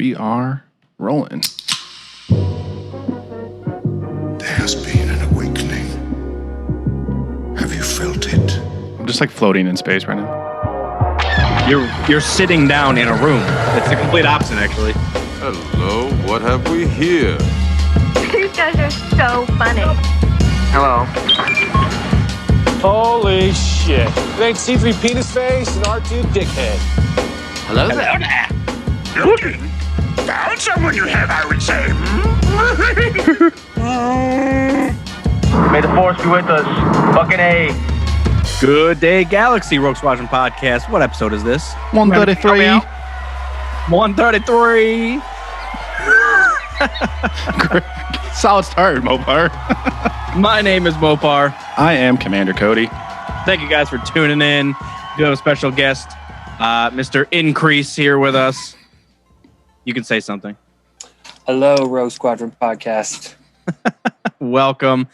We are rolling. There has been an awakening. Have you felt it? I'm just like floating in space right now. You're sitting down in a room. It's the complete opposite, actually. Hello, what have we here? You guys are so funny. Hello. Holy shit. You ain't C3 penis face and R2 dickhead. Hello there. Looking? Found someone you have, I would say. May the force be with us. Fucking A. Good day, Galaxy Rogue Squadron Podcast. What episode is this? 133. 133. Solid start, Mopar. My name is Mopar. I am Commander Cody. Thank you guys for tuning in. We have a special guest, Mr. Increase, here with us. You can say something. Hello, Rogue Squadron Podcast. Welcome.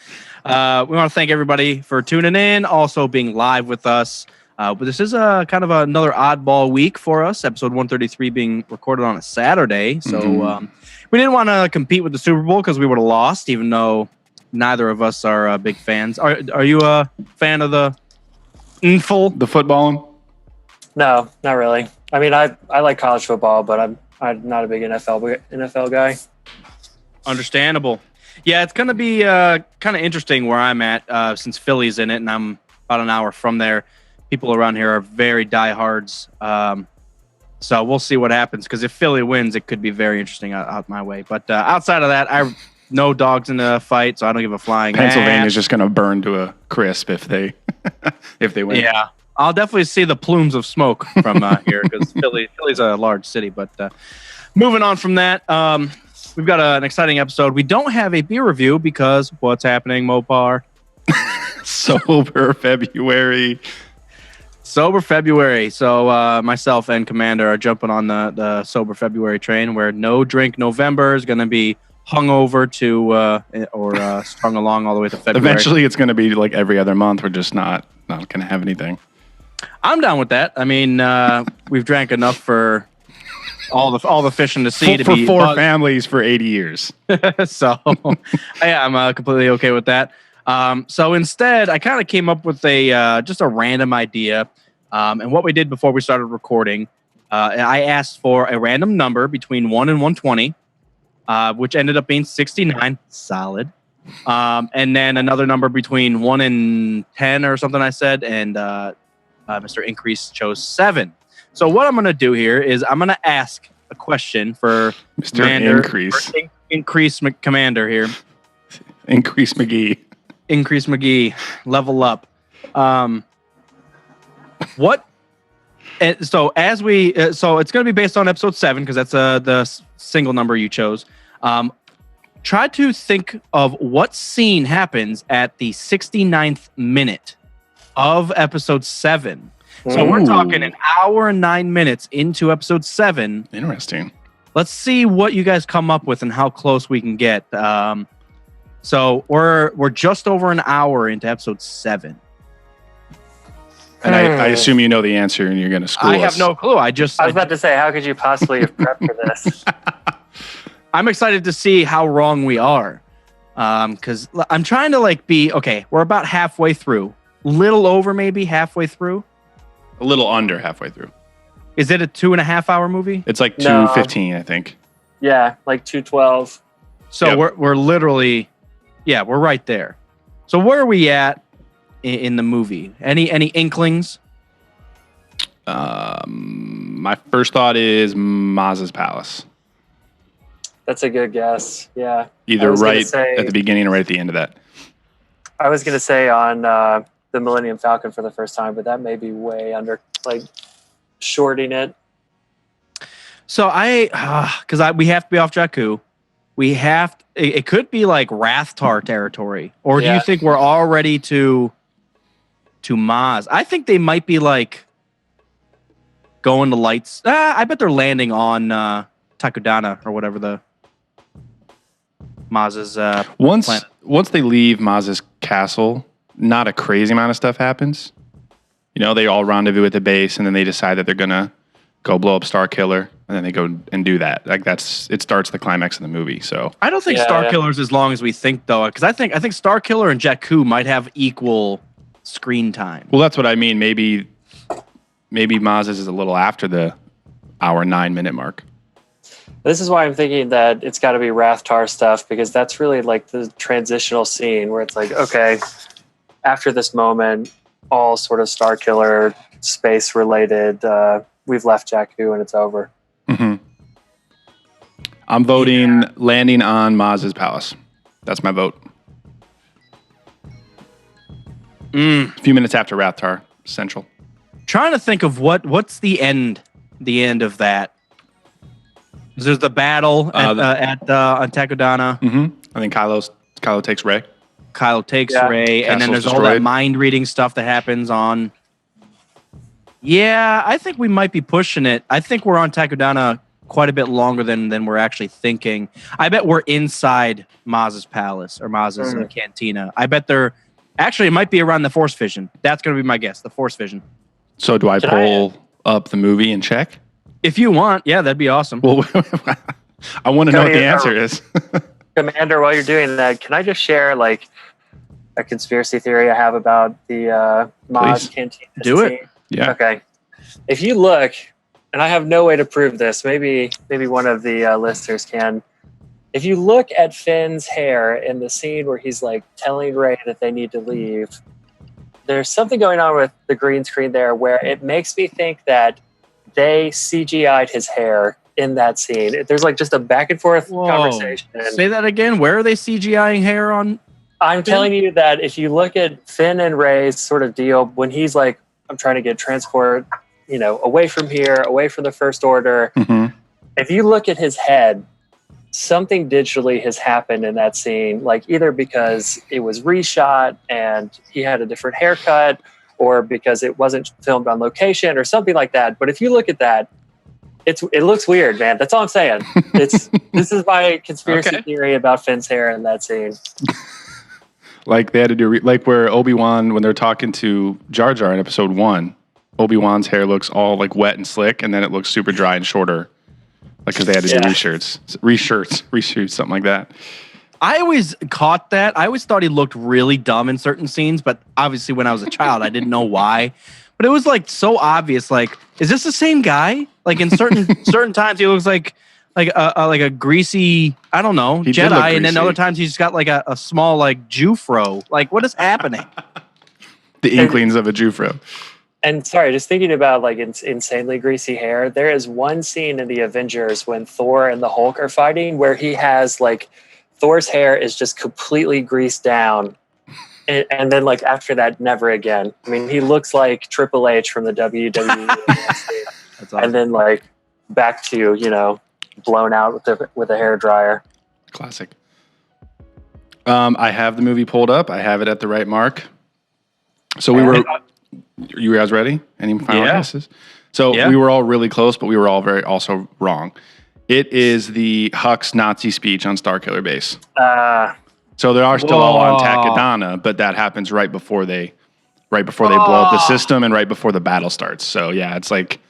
We want to thank everybody for tuning in, also being live with us. But this is kind of another oddball week for us, episode 133 being recorded on a Saturday. So we didn't want to compete with the Super Bowl because we would have lost, even though neither of us are big fans. Are you a fan of the NFL? The footballing? No, not really. I mean, I like college football, but I'm not a big NFL guy. Understandable. Yeah, it's going to be kind of interesting where I'm at since Philly's in it, and I'm about an hour from there. People around here are very diehards. So we'll see what happens, because if Philly wins, it could be very interesting out my way. But outside of that, no dogs in the fight, so I don't give a flying Pennsylvania's just going to burn to a crisp if they win. Yeah, I'll definitely see the plumes of smoke from here, because Philly's a large city. But moving on from that, we've got an exciting episode. We don't have a beer review because what's happening, Mopar? Sober February. Sober February. So myself and Commander are jumping on the Sober February train, where no drink November is going to be hung over to or strung along all the way to February. Eventually, it's going to be like every other month. We're just not going to have anything. I'm down with that. I mean, we've drank enough for all the fish in the sea for four families for 80 years. So yeah, I'm completely okay with that. So instead, I kind of came up with just a random idea. And what we did before we started recording, I asked for a random number between 1 and 120, which ended up being 69. Solid. And then another number between 1 and 10 or something I said. And Mr. Increase chose 7. So what I'm going to do here is I'm going to ask a question for Mr. Increase. Increase Commander here. Increase McGee. Increase McGee, level up. What? So as we, so it's going to be based on episode 7 because that's the single number you chose. Try to think of what scene happens at the 69th minute of episode 7. So we're talking an hour and 9 minutes into episode 7. Interesting. Let's see what you guys come up with and how close we can get. So we're just over an hour into episode 7. And I assume you know the answer and you're going to school us. I have no clue. I was about to say, how could you possibly have prepped for this? I'm excited to see how wrong we are. Because I'm trying to be, okay, we're about halfway through. Little over maybe halfway through. A little under halfway through. Is it a 2.5 hour movie? It's like 2:15, I think. Yeah, like 2:12. So we're literally, we're right there. So where are we at in the movie? Any inklings? My first thought is Maz's palace. That's a good guess. Yeah. Either right at the beginning or right at the end of that. I was going to say on the Millennium Falcon for the first time, but that may be way under, shorting it. So because we have to be off Jakku. It could be like Rathtar territory. Or do you think we're already to Maz? I think they might be going to lights. I bet they're landing on Takudana or whatever the Maz's planet. Once they leave Maz's castle, not a crazy amount of stuff happens. They all rendezvous at the base and then they decide that they're going to go blow up Star Killer, and then they go and do that. Like it starts the climax of the movie. So I don't think Star Killer's as long as we think, though, because I think Star Killer and Jakku might have equal screen time. Well, that's what I mean. Maybe Maz's is a little after the hour 9-minute mark. This is why I'm thinking that it's got to be Rathtar stuff, because that's really like the transitional scene where it's like, okay, after this moment, all sort of Star Killer space related. We've left Jakku and it's over. Mm-hmm. I'm voting landing on Maz's palace. That's my vote. A few minutes after Rathtar Central. Trying to think of what's the end of that. There's the battle on Takodana. Mm-hmm. I think Kylo takes Rey. Kylo takes Rey, and then there's all that mind reading stuff that happens on. Yeah, I think we might be pushing it. I think we're on Takodana quite a bit longer than we're actually thinking. I bet we're inside Maz's palace or Maz's cantina. I bet it might be around the Force Vision. That's going to be my guess, the Force Vision. So do I pull up the movie and check? If you want, yeah, that'd be awesome. Well, I want to know what the answer is. Commander, while you're doing that, can I just share like a conspiracy theory I have about the Maz cantina? Do it. Yeah. Okay. If you look, and I have no way to prove this, maybe one of the listeners can. If you look at Finn's hair in the scene where he's like telling Rey that they need to leave, there's something going on with the green screen there where it makes me think that they CGI'd his hair in that scene. There's like just a back and forth conversation. Say that again. Where are they CGIing hair on? I'm telling you that if you look at Finn and Rey's sort of deal, when he's like, I'm trying to get transport, away from here, away from the First Order. Mm-hmm. If you look at his head, something digitally has happened in that scene, like either because it was reshot and he had a different haircut, or because it wasn't filmed on location or something like that. But if you look at that, it looks weird, man. That's all I'm saying. This is my conspiracy theory about Finn's hair in that scene. Like they had to do, like where Obi-Wan, when they're talking to Jar Jar in episode 1, Obi-Wan's hair looks all like wet and slick, and then it looks super dry and shorter. Like because they had to do reshoots, something like that. I always caught that. I always thought he looked really dumb in certain scenes, but obviously when I was a child, I didn't know why. But it was like so obvious. Like, is this the same guy? Like in certain times, he looks like a greasy, I don't know, Jedi, and then other times he's got like a small like Jufro. Like, what is happening? The inklings of a Jufro. And sorry, just thinking about like insanely greasy hair. There is one scene in the Avengers when Thor and the Hulk are fighting where he has like Thor's hair is just completely greased down. And then like after that, never again. I mean, he looks like Triple H from the WWE. That's awesome. And then like back to, blown out with a hair dryer. Classic. I have the movie pulled up. I have it at the right mark. So you guys ready? Any final guesses? So we were all really close, but we were all very also wrong. It is the Hux Nazi speech on Starkiller Base. So they are still all on Takodana, but that happens right before they blow up the system and right before the battle starts. So yeah, it's like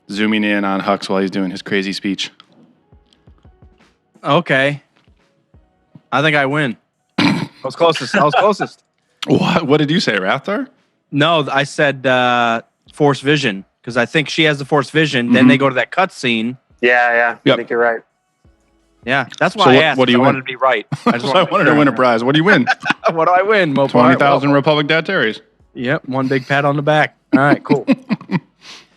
zooming in on Hux while he's doing his crazy speech. Okay. I think I win. I was closest. What did you say, Rathtar? No, I said Force Vision because I think she has the Force Vision. Then they go to that cutscene. Yeah. I think you're right. Yeah, that's why I asked. What do you I win? wanted to be right. I wanted to win a prize. What do you win? What do I win? 20,000 Republic Dateries. Yep, one big pat on the back. All right, cool.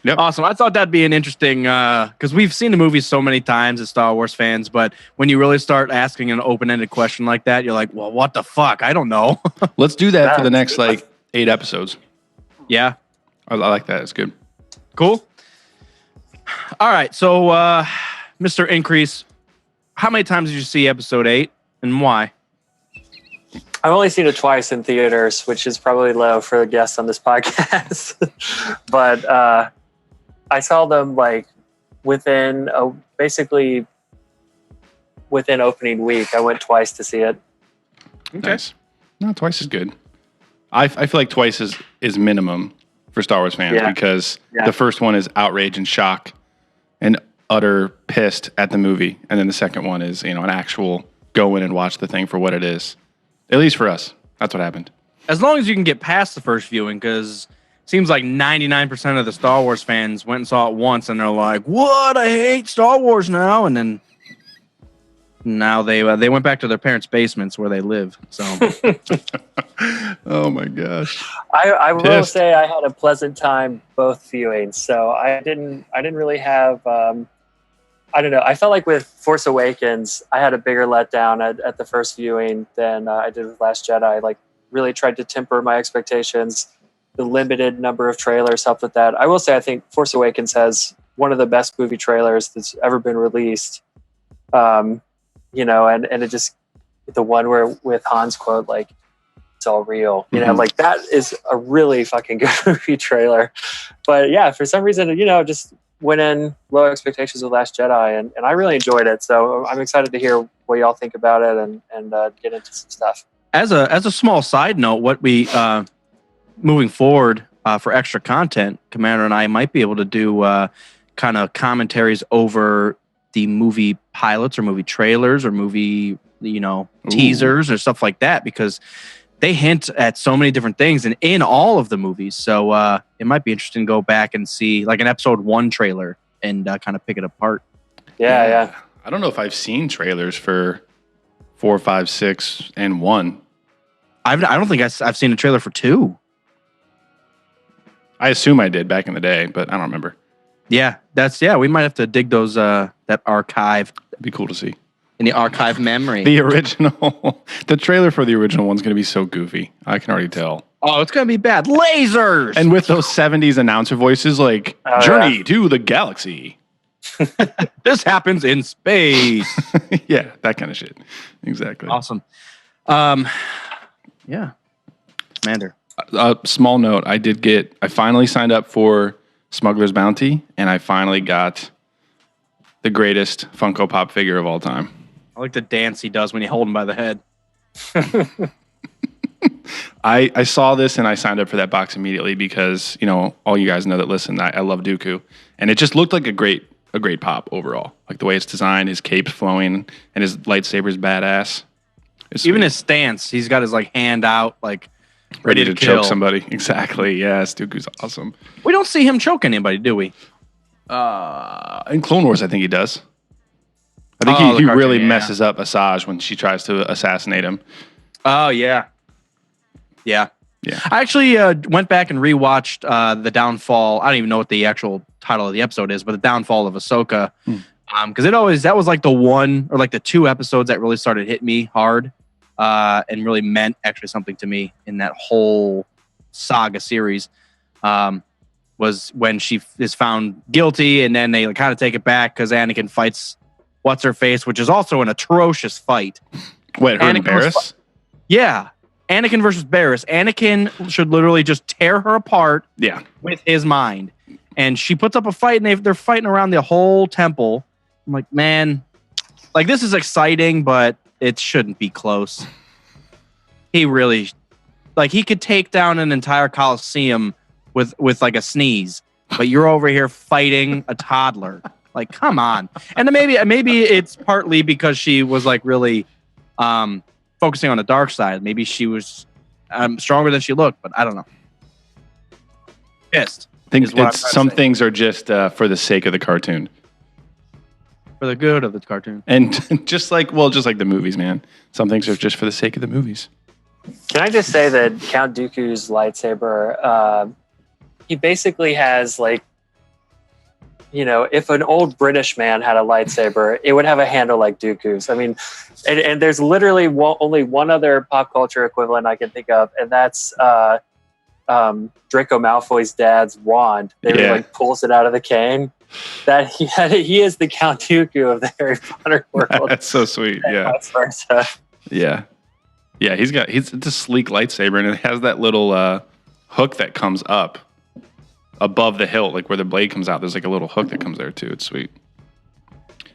Yep. Awesome. I thought that'd be an interesting because we've seen the movie so many times as Star Wars fans, but when you really start asking an open-ended question like that, you're like, well, what the fuck? I don't know. Let's do that for the next 8 episodes. Yeah. I like that. It's good. Cool. All right. So, Mr. Increase, how many times did you see episode 8 and why? I've only seen it twice in theaters, which is probably low for a guest on this podcast. But I saw them like within opening week. I went twice to see it. Okay. Nice. No, twice is good. I feel like twice is minimum for Star Wars fans because the first one is outrage and shock. utter pissed at the movie, and then the second one is an actual go in and watch the thing for what it is. At least for us, that's what happened. As long as you can get past the first viewing, because it seems like 99% of the Star Wars fans went and saw it once, and they're like, "What? I hate Star Wars now!" And then now they went back to their parents' basements where they live. So, oh my gosh! I will say I had a pleasant time both viewings. So I didn't really have. I don't know. I felt like with Force Awakens, I had a bigger letdown at the first viewing than I did with Last Jedi. Like, really tried to temper my expectations. The limited number of trailers helped with that. I will say I think Force Awakens has one of the best movie trailers that's ever been released. And it just, the one where with Han's quote, like, it's all real. Like, that is a really fucking good movie trailer. But yeah, for some reason, just went in low expectations with Last Jedi, and I really enjoyed it. So I'm excited to hear what y'all think about it and get into some stuff. As a small side note, what we moving forward for extra content, Commander and I might be able to do kind of commentaries over the movie pilots or movie trailers or movie teasers or stuff like that, because they hint at so many different things and in all of the movies. So it might be interesting to go back and see like an episode 1 trailer and kind of pick it apart. Yeah. I don't know if I've seen trailers for 4, 5, 6, and 1. I don't think I've seen a trailer for 2. I assume I did back in the day, but I don't remember. Yeah, we might have to dig those that archive. It'd be cool to see. In the archive memory. The original, the trailer for the original one's going to be so goofy. I can already tell. Oh, it's going to be bad. Lasers! And with those 70s announcer voices like, Journey to the Galaxy. This happens in space. Yeah, that kind of shit. Exactly. Awesome. Yeah. Commander. Small note, I finally signed up for Smuggler's Bounty, and I finally got the greatest Funko Pop figure of all time. I like the dance he does when you hold him by the head. I saw this and I signed up for that box immediately because, all you guys know that listen, I love Dooku. And it just looked like a great pop overall. Like the way it's designed, his cape's flowing, and his lightsaber's badass. Even his stance, he's got his hand out, ready to choke somebody. Exactly. Yes, Dooku's awesome. We don't see him choke anybody, do we? In Clone Wars, I think he does. I think he really messes up Asajj when she tries to assassinate him. Oh, yeah. Yeah. I actually went back and rewatched The Downfall. I don't even know what the actual title of the episode is, but The Downfall of Ahsoka. Because that was like the one or like the 2 episodes that really started hitting me hard and really meant actually something to me in that whole saga series. Was when she is found guilty, and then they kind of take it back because Anakin fights What's-Her-Face, which is also an atrocious fight. Wait, her and Barriss? Yeah. Anakin versus Barriss. Anakin should literally just tear her apart with his mind. And she puts up a fight, and they're fighting around the whole temple. I'm like, man, this is exciting, but it shouldn't be close. He really, he could take down an entire Coliseum with like a sneeze, but you're over here fighting a toddler. Come on. And then maybe it's partly because she was really focusing on the dark side. Maybe she was stronger than she looked, but I don't know. Pissed. I think some things are just for the sake of the cartoon. For the good of the cartoon. And just like the movies, man. Some things are just for the sake of the movies. Can I just say that Count Dooku's lightsaber, he basically has if an old British man had a lightsaber, it would have a handle like Dooku's. I mean, and there's literally only one other pop culture equivalent I can think of, and that's Draco Malfoy's dad's wand. They pulls it out of the cane. That he is the Count Dooku of the Harry Potter world. That's so sweet. Yeah. Yeah. Yeah, it's a sleek lightsaber, and it has that little hook that comes up above the hilt, where the blade comes out. There's a little hook that comes there too. It's sweet.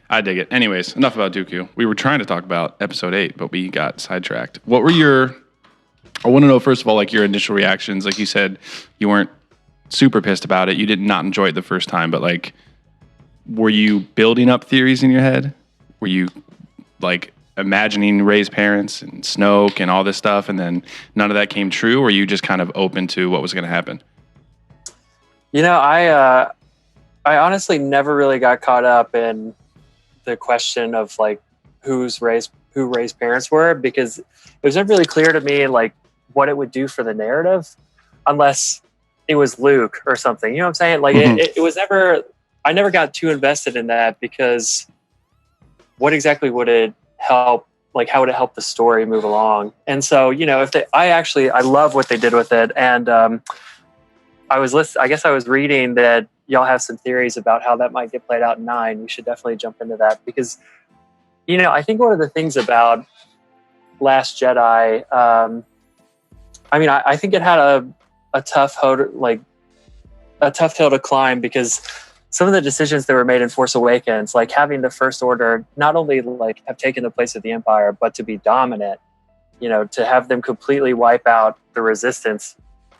I dig it. Anyways, enough about Dooku. We were trying to talk about episode 8, but we got sidetracked. What were I want to know, first of all, your initial reactions. Like you said, you weren't super pissed about it. You did not enjoy it the first time, but were you building up theories in your head? Were you like imagining Rey's parents and Snoke and all this stuff, and then none of that came true? Or were you just kind of open to what was going to happen? I honestly never really got caught up in the question of like who Rey's parents were, because it was never really clear to me like what it would do for the narrative, unless it was Luke or something. You know what I'm saying? Like it was never. I never got too invested in that, because what exactly would it help? Like, how would it help the story move along? And so, I love what they did with it. And I guess I was reading that y'all have some theories about how that might get played out in 9. We should definitely jump into that, because, I think one of the things about Last Jedi, I think it had a tough hill to climb, because some of the decisions that were made in Force Awakens, like having the First Order not only like have taken the place of the Empire, but to be dominant, to have them completely wipe out the Resistance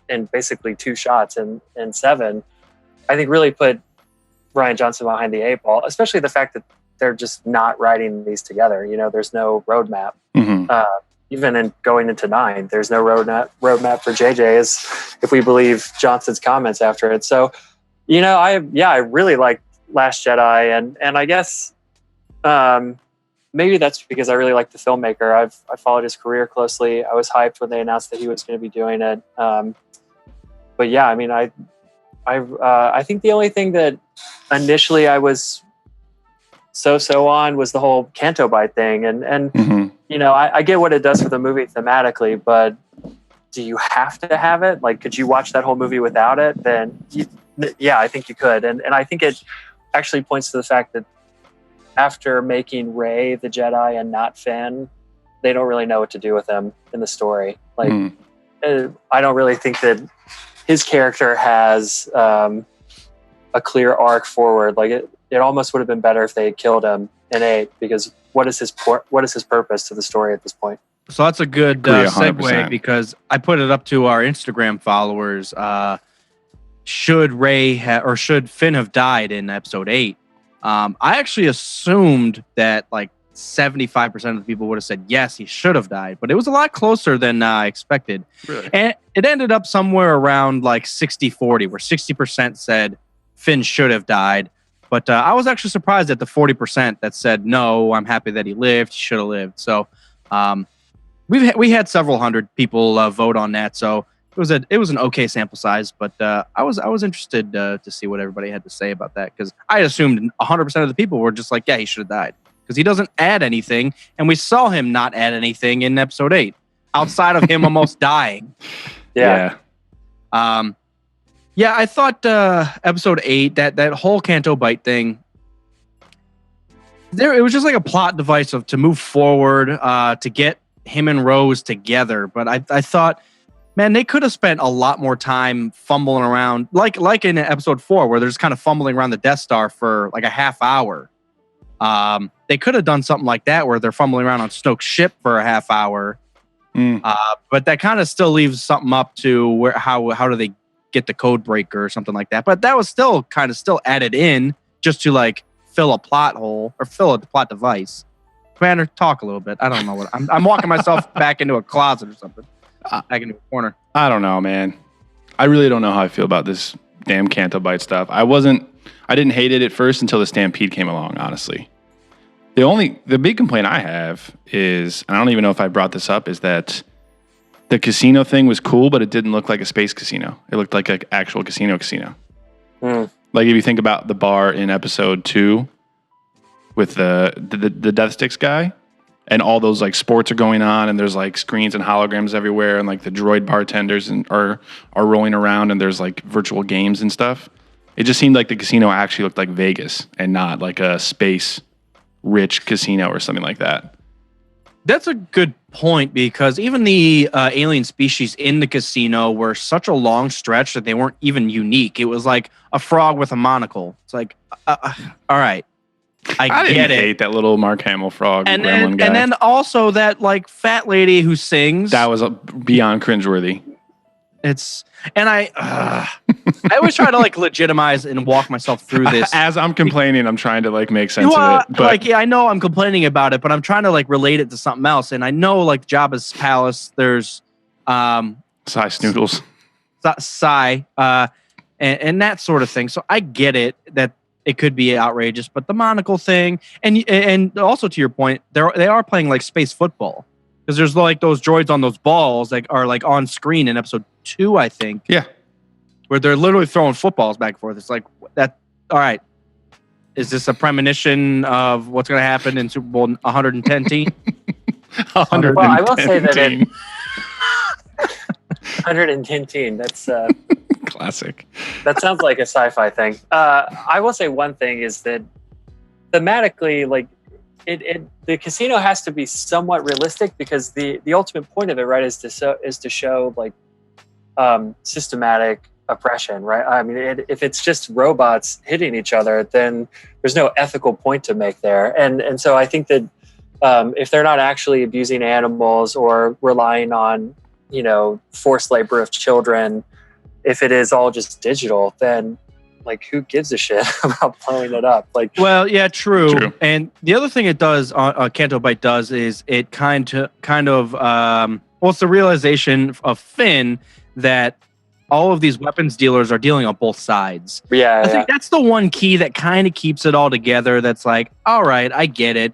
in basically 2 shots in 7, I think really put Rian Johnson behind the 8 ball, especially the fact that they're just not writing these together. There's no roadmap. Even in going into 9, there's no roadmap for JJ, if we believe Johnson's comments after it. So, I really like Last Jedi, and I guess maybe that's because I really like the filmmaker. I followed his career closely. I was hyped when they announced that he was going to be doing it. But yeah, I think the only thing that initially I was so on was the whole Canto Bite thing, and I get what it does for the movie thematically, but do you have to have it? Like, could you watch that whole movie without it? Then yeah, I think you could. And I think it actually points to the fact that after making Rey the Jedi and not Finn, they don't really know what to do with him in the story. Like, I don't really think that his character has a clear arc forward. Like, it almost would have been better if they had killed him in 8, because what is his purpose to the story at this point? So that's a good segue, because I put it up to our Instagram followers. Should Finn have died in episode 8? I actually assumed that like 75% of the people would have said yes, he should have died, but it was a lot closer than I expected. Really? And it ended up somewhere around like 60-40, where 60% said Finn should have died. But I was actually surprised at the 40% that said, no, I'm happy that he lived. He should have lived. So we had several hundred people vote on that. So it was an okay sample size. But I was interested to see what everybody had to say about that, because I assumed 100% of the people were just like, yeah, he should have died, because he doesn't add anything. And we saw him not add anything in episode 8 outside of him almost dying. Yeah. Yeah, I thought episode 8, that whole Canto Bite thing, it was just like a plot device to move forward, to get him and Rose together. But I thought, man, they could have spent a lot more time fumbling around, like in episode 4, where they're just kind of fumbling around the Death Star for like a half hour. They could have done something like that, where they're fumbling around on Snoke's ship for a half hour. But that kind of still leaves something up to how do they get the code breaker or something like that. But that was still added in just to like fill a plot hole or fill a plot device. Commander, talk a little bit. I don't know what I'm walking myself back into a closet or something, back into a corner. I don't know, man. I really don't know how I feel about this damn Canto Bite stuff. I didn't hate it at first until the Stampede came along, honestly. The big complaint I have is, and I don't even know if I brought this up, is that the casino thing was cool, but it didn't look like a space casino. It looked like an actual casino. Like, if you think about the bar in episode 2 with the Death Sticks guy, and all those like sports are going on, and there's like screens and holograms everywhere, and like the droid bartenders are rolling around, and there's like virtual games and stuff. It just seemed like the casino actually looked like Vegas and not like a space rich casino or something like that. That's a good point, because even the alien species in the casino were such a long stretch that they weren't even unique. It was like a frog with a monocle. It's like, all right, I didn't get it. hate that little Mark Hamill frog gremlin guy. And then also that like fat lady who sings. That was beyond cringeworthy. I always try to like legitimize and walk myself through this. As I'm complaining, I'm trying to like make sense of it. But like, yeah, I know I'm complaining about it, but I'm trying to like relate it to something else. And I know like Jabba's palace, there's Psy Snoodles. Psy, and that sort of thing. So I get it that it could be outrageous, but the monocle thing, and also to your point, they are playing like space football because there's like those droids on those balls that are like on screen in episode 2, I think. Yeah, where they're literally throwing footballs back and forth. It's like that. All right, is this a premonition of what's going to happen in Super Bowl 110 team? 110 well, I will say that team. 110 team. That's classic. That sounds like a sci-fi thing. I will say one thing is that thematically, like the casino has to be somewhat realistic because the ultimate point of it, right, is to show like systematic oppression, right? I mean, if it's just robots hitting each other, then there's no ethical point to make there. And so I think that if they're not actually abusing animals or relying on, forced labor of children, if it is all just digital, then like who gives a shit about blowing it up? Like, well, yeah, true. And the other thing it does, Canto Bight does, is it kind of, it's the realization of Finn that all of these weapons dealers are dealing on both sides. Yeah, I think that's the one key that kind of keeps it all together. That's like, all right, I get it.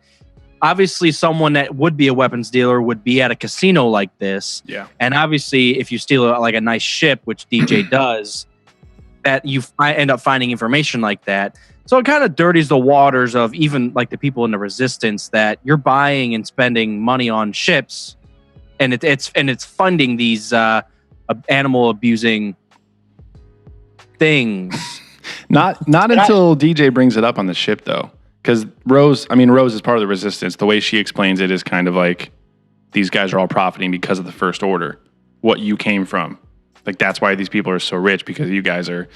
Obviously, someone that would be a weapons dealer would be at a casino like this. Yeah. And obviously, if you steal like a nice ship, which DJ does, that you end up finding information like that. So it kind of dirties the waters of even like the people in the Resistance that you're buying and spending money on ships, and it's funding these animal abusing things. Not until DJ brings it up on the ship though. Because Rose is part of the Resistance. The way she explains it is kind of like these guys are all profiting because of the First Order, what you came from. Like that's why these people are so rich, because you guys are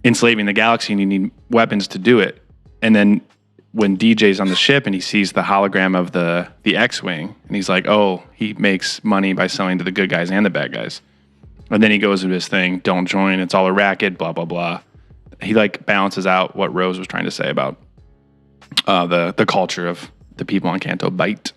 enslaving the galaxy and you need weapons to do it. And then when DJ's on the ship and he sees the hologram of the X-Wing and he's like, oh, he makes money by selling to the good guys and the bad guys. And then he goes to his thing, don't join, it's all a racket, blah, blah, blah. He like balances out what Rose was trying to say about the culture of the people on Canto Bight.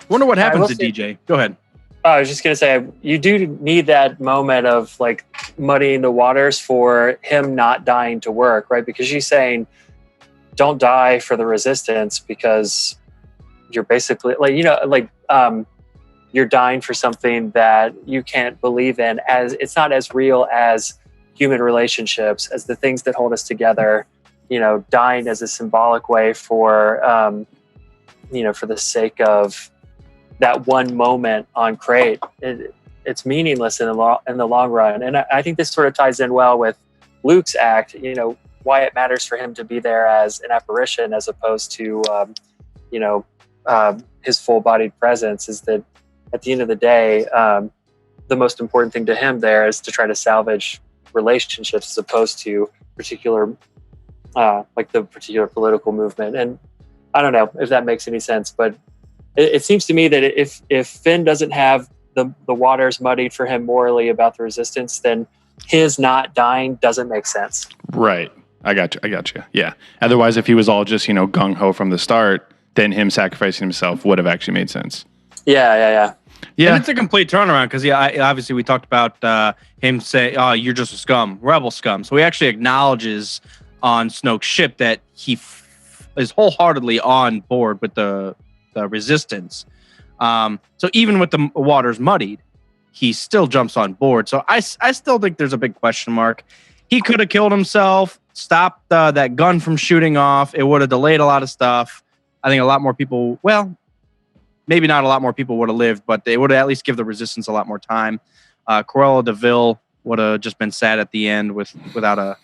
Wonder what happens to DJ. Go ahead. I was just going to say, you do need that moment of like muddying the waters for him not dying to work, right? Because she's saying, don't die for the Resistance because you're basically you're dying for something that you can't believe in, as it's not as real as human relationships, as the things that hold us together. Dying as a symbolic way for, for the sake of that one moment on Crate. It's meaningless in the long run. And I think this sort of ties in well with Luke's act, why it matters for him to be there as an apparition as opposed to, his full-bodied presence, is that at the end of the day, the most important thing to him there is to try to salvage relationships as opposed to particular the particular political movement. And I don't know if that makes any sense, but it seems to me that if Finn doesn't have the waters muddied for him morally about the Resistance, then his not dying doesn't make sense. Right. I got you. Yeah. Otherwise, if he was all just, gung-ho from the start, then him sacrificing himself would have actually made sense. Yeah. And it's a complete turnaround because, obviously we talked about him say, oh, you're just a scum, rebel scum. So he actually acknowledges on Snoke's ship that he is wholeheartedly on board with the Resistance. So even with the waters muddied, he still jumps on board. So I still think there's a big question mark. He could have killed himself, stopped that gun from shooting off. It would have delayed a lot of stuff. I think a lot more people, well, maybe not a lot more people would have lived, but they would have at least give the Resistance a lot more time. Cruella de Vil would have just been sad at the end without a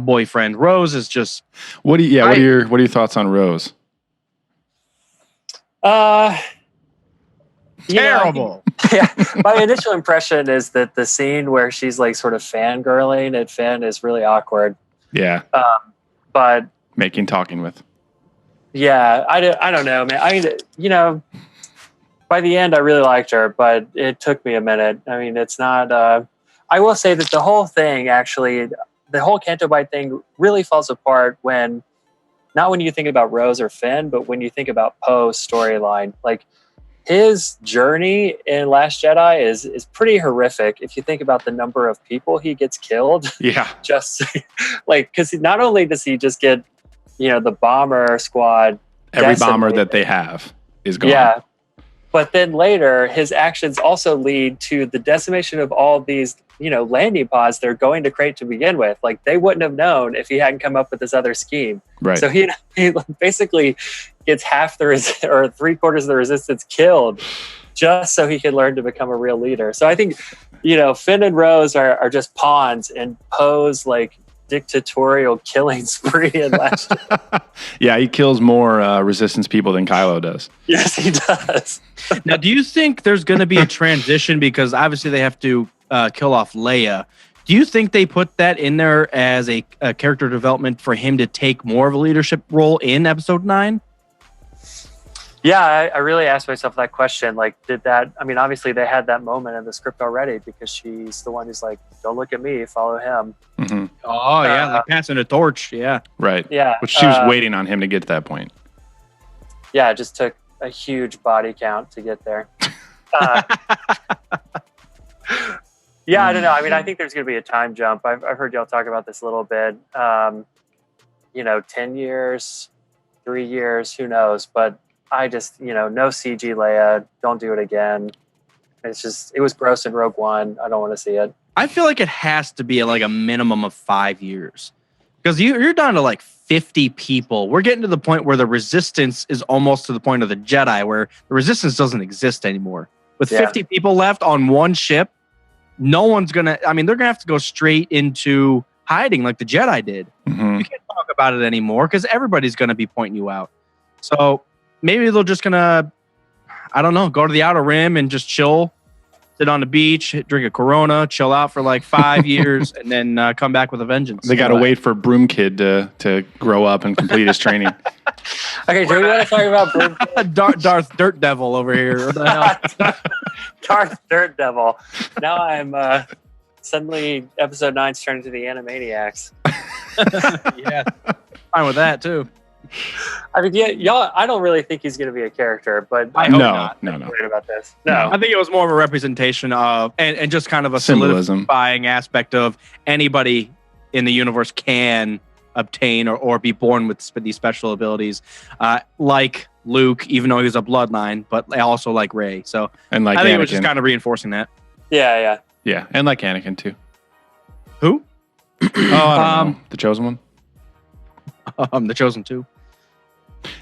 boyfriend. Rose is just what are your thoughts on Rose? Terrible. My initial impression is that the scene where she's like sort of fangirling at Finn is really awkward. Yeah. But talking with. Yeah, I don't know, man. I mean, by the end, I really liked her, but it took me a minute. I mean, it's not. I will say that the whole thing, actually, the whole Canto Bight thing really falls apart not when you think about Rose or Finn, but when you think about Poe's storyline. Like, his journey in Last Jedi is pretty horrific if you think about the number of people he gets killed. Yeah. Just like, because not only does he just get, the bomber squad. Every bomber that they have is gone. Yeah. But then later, his actions also lead to the decimation of all these, landing pods they're going to create to begin with. Like, they wouldn't have known if he hadn't come up with this other scheme. Right. So he basically gets half or 3/4 of the resistance killed just so he could learn to become a real leader. So I think, Finn and Rose are just pawns in Poe's like dictatorial killing spree in Last Jedi. Yeah, he kills more resistance people than Kylo does. Yes, he does. Now, do you think there's going to be a transition, because obviously they have to kill off Leia? Do you think they put that in there as a character development for him to take more of a leadership role in Episode 9? Yeah, I really asked myself that question. Like, obviously they had that moment in the script already, because she's the one who's like, don't look at me, follow him. Mm-hmm. Oh, yeah, like passing a torch, yeah. Right. Yeah. Which she was waiting on him to get to that point. Yeah, it just took a huge body count to get there. Yeah, I don't know. I think there's going to be a time jump. I've heard y'all talk about this a little bit. 10 years, 3 years, who knows? But I just, no CG Leia. Don't do it again. It was gross in Rogue One. I don't want to see it. I feel like it has to be like a minimum of 5 years, because you're down to like 50 people. We're getting to the point where the Resistance is almost to the point of the Jedi, where the Resistance doesn't exist anymore. With 50 people left on one ship, no one's going to... they're going to have to go straight into hiding like the Jedi did. Mm-hmm. You can't talk about it anymore because everybody's going to be pointing you out. So maybe they're just going to, I don't know, go to the Outer Rim and just chill, sit on the beach, drink a Corona, chill out for like 5 years, and then come back with a vengeance. They got to wait for Broom Kid to grow up and complete his training. Okay, do we want to talk about Broom Kid? Darth Dirt Devil over here. What the hell? Darth Dirt Devil. Now I'm suddenly Episode 9's turning to the Animaniacs. Yeah, fine with that too. Y'all. I don't really think he's going to be a character, but I hope not. No. Worried about this. No, I think it was more of a representation of, and just kind of a symbolism, solidifying aspect of anybody in the universe can obtain or be born with these special abilities, like Luke, even though he was a bloodline, but also like Rey. So, and like I think Anakin. it was just kind of reinforcing that. Yeah, and like Anakin too. Who? I don't know. The Chosen One. The Chosen 2.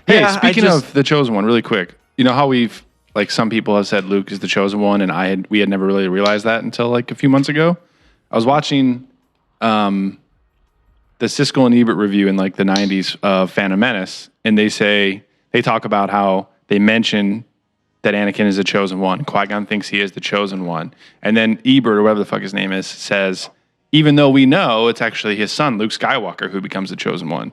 Hey, Yeah, speaking of the Chosen One, really quick, you know how we've, like, some people have said Luke is the Chosen One, and we had never really realized that until like a few months ago. I was watching the Siskel and Ebert review in like the 90s of Phantom Menace, and they talk about how they mention that Anakin is the Chosen One. Qui-Gon thinks he is the Chosen One. And then Ebert, or whatever the fuck his name is, says, even though we know it's actually his son, Luke Skywalker, who becomes the Chosen One.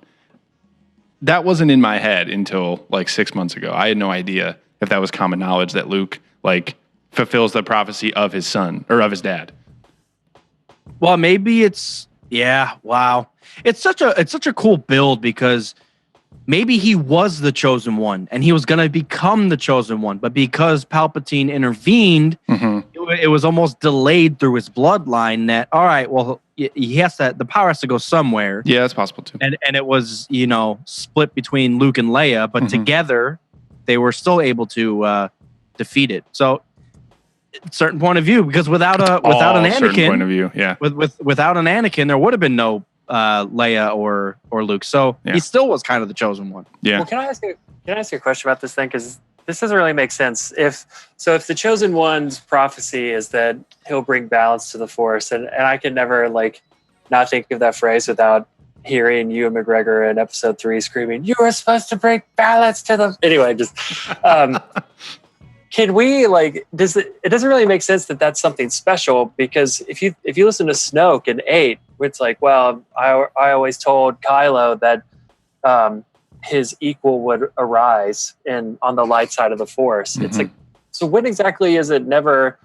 That wasn't in my head until like 6 months ago. I had no idea if that was common knowledge that Luke like fulfills the prophecy of his son or of his dad. Well, maybe it's wow. It's such a cool build, because maybe he was the Chosen One and he was going to become the Chosen One, but because Palpatine intervened, it was almost delayed through his bloodline that, all right, well, the power has to go somewhere. Yeah, that's possible too. And it was, split between Luke and Leia, but together they were still able to defeat it. So, certain point of view, because without an Anakin, point of view, yeah. Without an Anakin, there would have been no Leia or Luke. So he still was kind of the Chosen One. Yeah. Well, can I ask you a question about this thing? Because this doesn't really make sense. If the Chosen One's prophecy is that he'll bring balance to the Force, and I can never not think of that phrase without hearing Ewan McGregor in Episode 3 screaming, "You were supposed to bring balance to the..." Anyway, just can we it doesn't really make sense that that's something special, because if you listen to Snoke in 8, it's like, well, I always told Kylo that his equal would arise on the light side of the Force. It's like, so when exactly is it never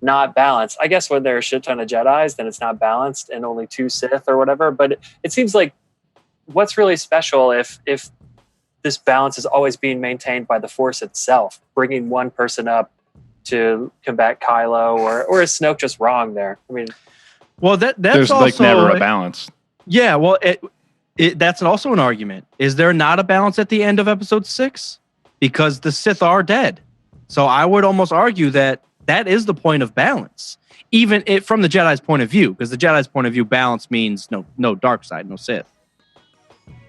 not balanced. I guess when there are a shit ton of Jedis, then it's not balanced and only 2 Sith or whatever. But it seems like what's really special if this balance is always being maintained by the Force itself, bringing one person up to combat Kylo, or is Snoke just wrong there? I mean, well, that's there's also, like never a balance. Yeah, well, that's also an argument. Is there not a balance at the end of Episode 6? Because the Sith are dead. So I would almost argue that is the point of balance, even from the Jedi's point of view, because the Jedi's point of view, balance means no dark side, no Sith.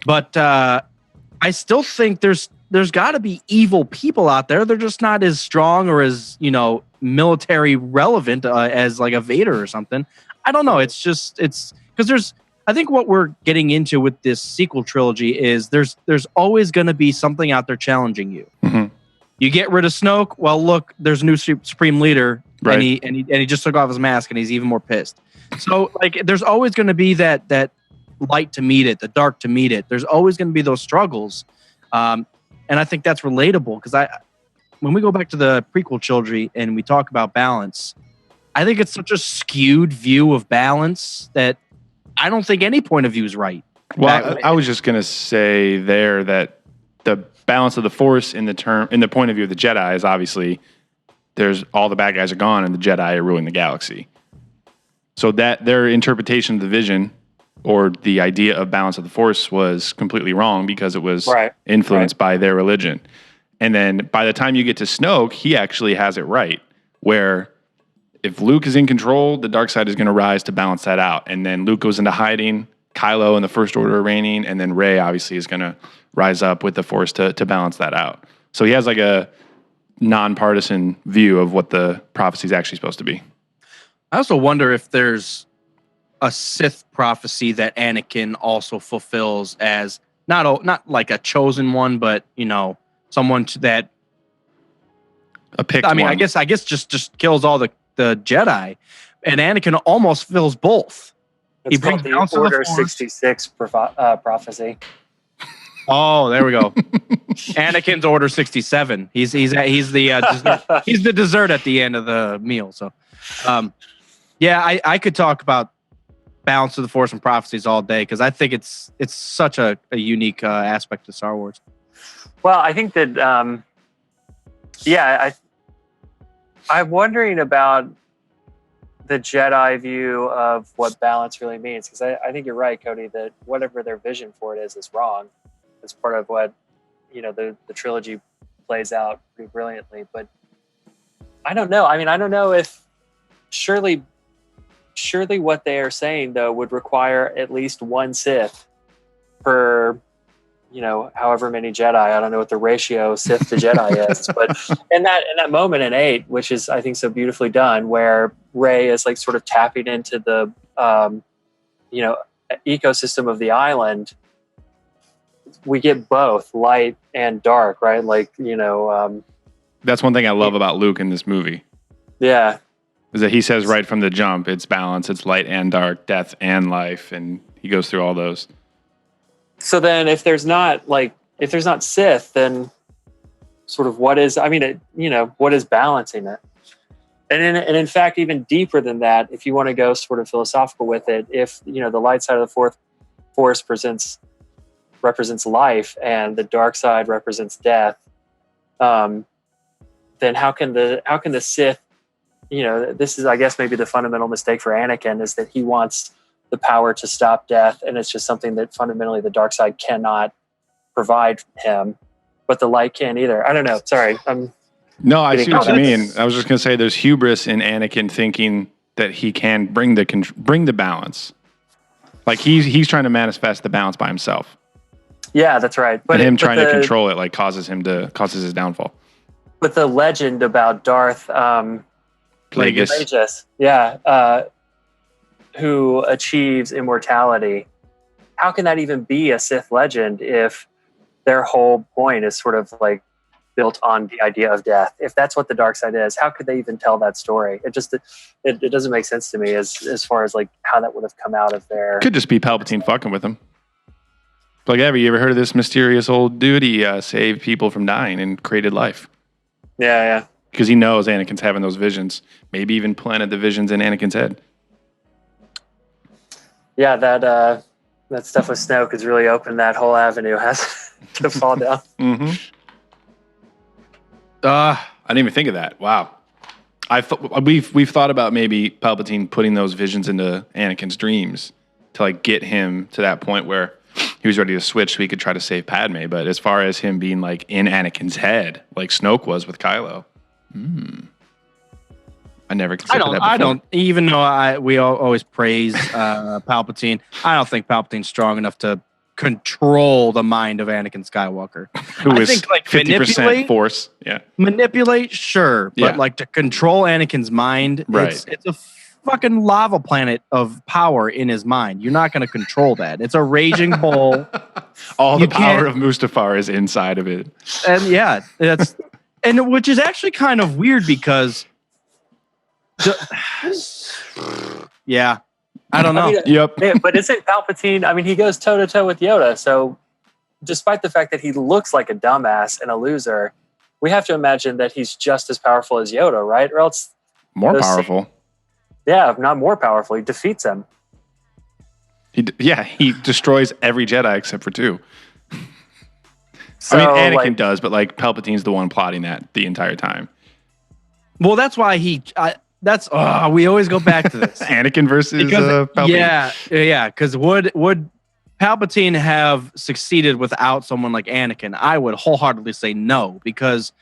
But I still think there's got to be evil people out there. They're just not as strong or as, military relevant as like a Vader or something. I don't know. It's because I think what we're getting into with this sequel trilogy is there's always going to be something out there challenging you. Mm-hmm. You get rid of Snoke. Well, look, there's a new supreme leader, right. and he just took off his mask, and he's even more pissed. So, like, there's always going to be that light to meet it, the dark to meet it. There's always going to be those struggles, and I think that's relatable because when we go back to the prequel trilogy and we talk about balance, I think it's such a skewed view of balance that I don't think any point of view is right. Well, I was just going to say there that the balance of the Force in the point of view of the Jedi is obviously there's all the bad guys are gone and the Jedi are ruling the galaxy. So that their interpretation of the vision or the idea of balance of the Force was completely wrong because it was influenced by their religion. And then by the time you get to Snoke, he actually has it right, where if Luke is in control, the dark side is going to rise to balance that out. And then Luke goes into hiding, Kylo and the First Order are reigning, and then Rey obviously is going to rise up with the Force to balance that out. So he has like a nonpartisan view of what the prophecy is actually supposed to be. I also wonder if there's a Sith prophecy that Anakin also fulfills as not like a chosen one, but someone that a picked. I mean, one. I guess just kills all the Jedi, and Anakin almost fills both. He brings the Order 66 prophecy. Oh, there we go. Anakin's Order 67. He's the dessert. He's the dessert at the end of the meal. So, I could talk about balance of the Force and prophecies all day because I think it's such a unique aspect of Star Wars. Well, I think that I'm wondering about the Jedi view of what balance really means because I think you're right, Cody, that whatever their vision for it is wrong. It's part of what the trilogy plays out pretty brilliantly. But I don't know. I mean, I don't know if surely what they are saying though would require at least one Sith per however many Jedi. I don't know what the ratio Sith to Jedi is, but in that moment in 8, which is I think so beautifully done, where Rey is like sort of tapping into the ecosystem of the island. We get both light and dark, right? Like, that's one thing I love about Luke in this movie. Yeah. Is that he says right from the jump, it's balance, it's light and dark, death and life. And he goes through all those. So then if there's not Sith, then sort of what is balancing it? And in fact, even deeper than that, if you want to go sort of philosophical with it, if, the light side of the Force represents life and the dark side represents death, then how can the Sith, this is, I guess, maybe the fundamental mistake for Anakin is that he wants the power to stop death, and it's just something that fundamentally the dark side cannot provide him, but the light can't either. I don't know. Sorry. No, I see what you mean. I was just going to say there's hubris in Anakin thinking that he can bring the balance. Like he's trying to manifest the balance by himself. Yeah, that's right. But him trying to control it like causes his downfall. But the legend about Darth Plagueis, who achieves immortality, how can that even be a Sith legend if their whole point is sort of like built on the idea of death? If that's what the dark side is, how could they even tell that story? It doesn't make sense to me as far as like how that would have come out of their... Could just be Palpatine fucking with him. Like, you ever heard of this mysterious old dude? He saved people from dying and created life. Yeah. because he knows Anakin's having those visions. Maybe even planted the visions in Anakin's head. Yeah, that stuff with Snoke has really opened that whole avenue, has to fall down. Mm-hmm. I didn't even think of that. Wow. We've thought about maybe Palpatine putting those visions into Anakin's dreams to like get him to that point where he was ready to switch so he could try to save Padme. But as far as him being like in Anakin's head, like Snoke was with Kylo, I never considered that before. I don't, even though we always praise Palpatine, I don't think Palpatine's strong enough to control the mind of Anakin Skywalker. Who is think, like, 50% Force. Yeah. Manipulate, sure. But like to control Anakin's mind, right. It's a fucking lava planet of power in his mind. You're not going to control that. It's a raging bowl. All the power of Mustafar is inside of it. And yeah, that's and which is actually kind of weird because yeah, I don't know. Yep. But isn't Palpatine, I mean, he goes toe to toe with Yoda. So despite the fact that he looks like a dumbass and a loser, we have to imagine that he's just as powerful as Yoda, right? Or else more powerful. Yeah, not more powerful. He defeats him. He destroys every Jedi except for 2. So, I mean, Anakin does, but like Palpatine's the one plotting that the entire time. Well, that's why we always go back to this. Anakin versus Palpatine. Yeah. Because would Palpatine have succeeded without someone like Anakin? I would wholeheartedly say no, because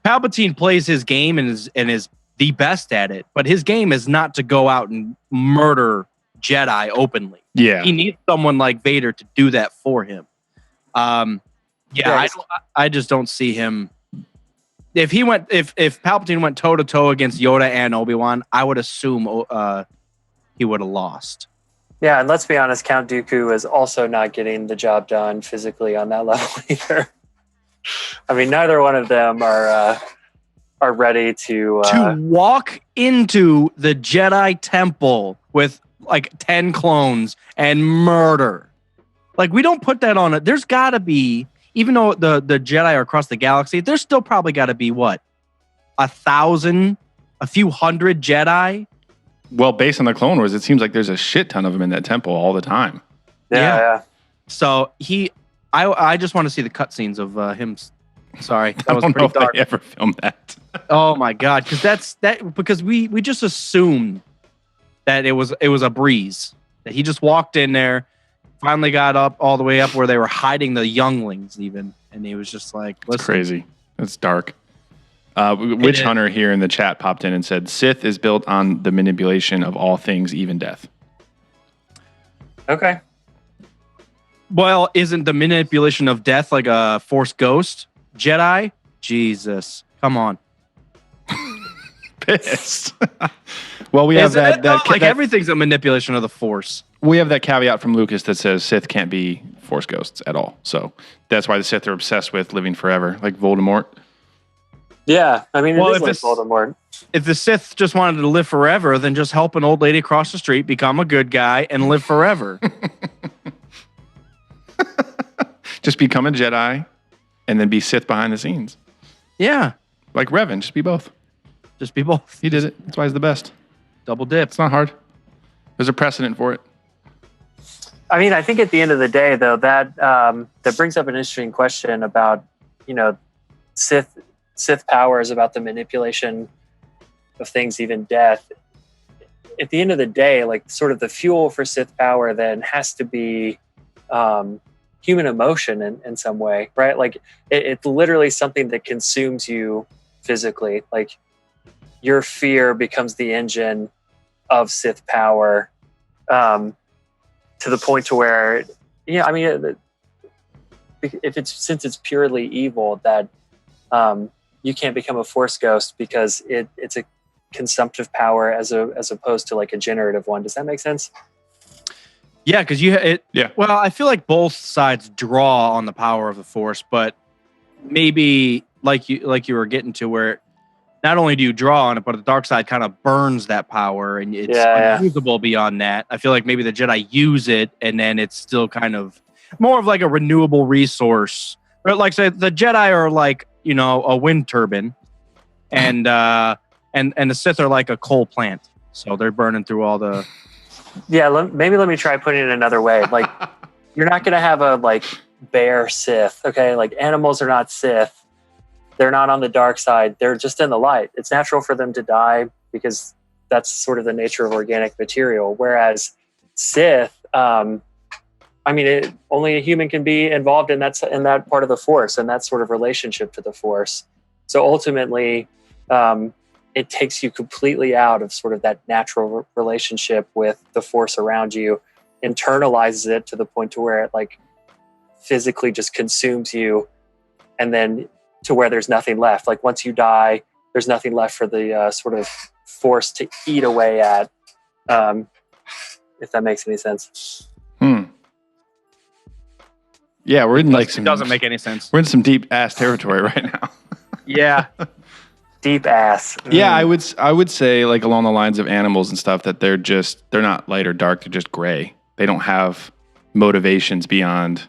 Palpatine plays his game and is the best at it, but his game is not to go out and murder Jedi openly. Yeah, he needs someone like Vader to do that for him. I just don't see him. If Palpatine went toe to toe against Yoda and Obi-Wan, I would assume he would have lost. Yeah, and let's be honest, Count Dooku is also not getting the job done physically on that level either. I mean, neither one of them are ready to walk into the Jedi Temple with like 10 clones and murder. Like, we don't put that on it. There's got to be, even though the Jedi are across the galaxy, there's still probably got to be, what, 1,000, a few hundred Jedi? Well, based on the Clone Wars, it seems like there's a shit ton of them in that temple all the time. Yeah. So I just want to see the cutscenes of him. Sorry, that was I don't pretty know if dark. they ever filmed that. Oh my god, because we just assumed that it was a breeze, that he just walked in there, finally got up all the way up where they were hiding the younglings even, and he was just like, listen. It's crazy. It's dark. Witch Hunter here in the chat popped in and said, Sith is built on the manipulation of all things, even death. Okay. Well, isn't the manipulation of death like a Force ghost? Jedi? Jesus. Come on. Pissed. Well, we have that everything's a manipulation of the Force. We have that caveat from Lucas that says Sith can't be Force ghosts at all. So that's why the Sith are obsessed with living forever, like Voldemort. Yeah, I mean, it is like Voldemort. If the Sith just wanted to live forever, then just help an old lady across the street become a good guy and live forever. Just become a Jedi and then be Sith behind the scenes. Yeah. Like Revan, just be both. Just be both. He did it. That's why he's the best. Double dip. It's not hard. There's a precedent for it. I mean, I think at the end of the day, though, that brings up an interesting question about, Sith power is about the manipulation of things, even death. At the end of the day, like, sort of the fuel for Sith power then has to be human emotion in some way, right? Like, it's literally something that consumes you physically. Like, your fear becomes the engine of Sith power, to the point to where, since it's purely evil, that you can't become a Force ghost because it's a consumptive power as opposed to like a generative one. Does that make sense? Yeah, because Well, I feel like both sides draw on the power of the Force, but maybe like you were getting to, where not only do you draw on it, but the dark side kind of burns that power, and it's unusable beyond that. I feel like maybe the Jedi use it, and then it's still kind of more of like a renewable resource. Or like, say, the Jedi are like, a wind turbine, and the Sith are like a coal plant, so they're burning through all the. Yeah, maybe let me try putting it another way. Like, you're not gonna have a like bear Sith, okay? Like, animals are not Sith. They're not on the dark side. They're just in the light. It's natural for them to die because that's sort of the nature of organic material. Whereas Sith, only a human can be involved in that part of the Force and that sort of relationship to the Force. So ultimately, it takes you completely out of sort of that natural relationship with the Force around you, internalizes it to the point to where it like physically just consumes you, and then to where there's nothing left. Like once you die, there's nothing left for the sort of Force to eat away at, if that makes any sense. Yeah, we're in like some. It doesn't make any sense. We're in some deep ass territory right now. Yeah. Deep ass. Yeah, I would say like along the lines of animals and stuff that they're not light or dark, they're just gray. They don't have motivations beyond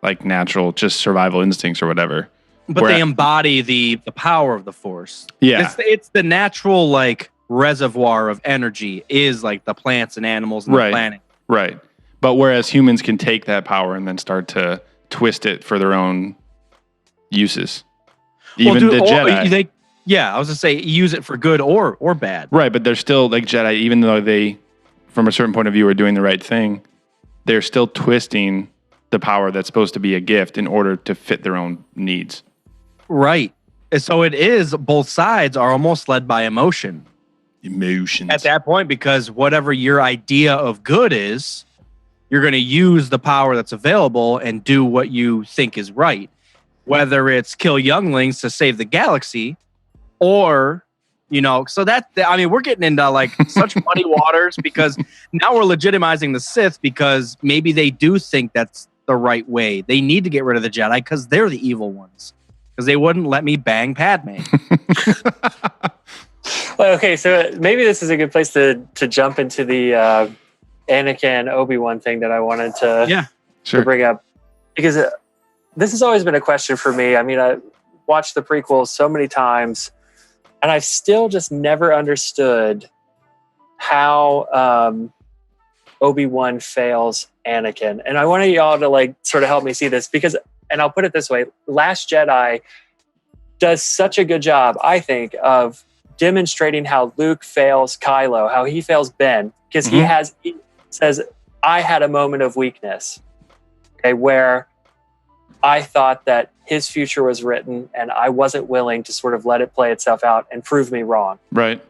like natural just survival instincts or whatever. But they embody the power of the Force. Yeah. It's the natural like reservoir of energy is like the plants and animals and the planet. Right. But whereas humans can take that power and then start to twist it for their own uses. Even the Jedi. I was going to say use it for good or bad. Right, but they're still like Jedi, even though they, from a certain point of view, are doing the right thing, they're still twisting the power that's supposed to be a gift in order to fit their own needs. Right. And so it is, both sides are almost led by emotions. At that point, because whatever your idea of good is, you're going to use the power that's available and do what you think is right. Whether it's kill younglings to save the galaxy or, so we're getting into like such muddy waters because now we're legitimizing the Sith because maybe they do think that's the right way. They need to get rid of the Jedi because they're the evil ones. Because they wouldn't let me bang Padme. Well, okay, so maybe this is a good place to jump into the Anakin Obi-Wan thing that I wanted to bring up. Because this has always been a question for me. I mean, I watched the prequels so many times, and I've still just never understood how Obi-Wan fails Anakin. And I wanted y'all to like sort of help me see this because, and I'll put it this way, Last Jedi does such a good job, I think, of demonstrating how Luke fails Kylo, how he fails Ben, because he says, I had a moment of weakness, okay, where I thought that his future was written and I wasn't willing to sort of let it play itself out and prove me wrong. Right.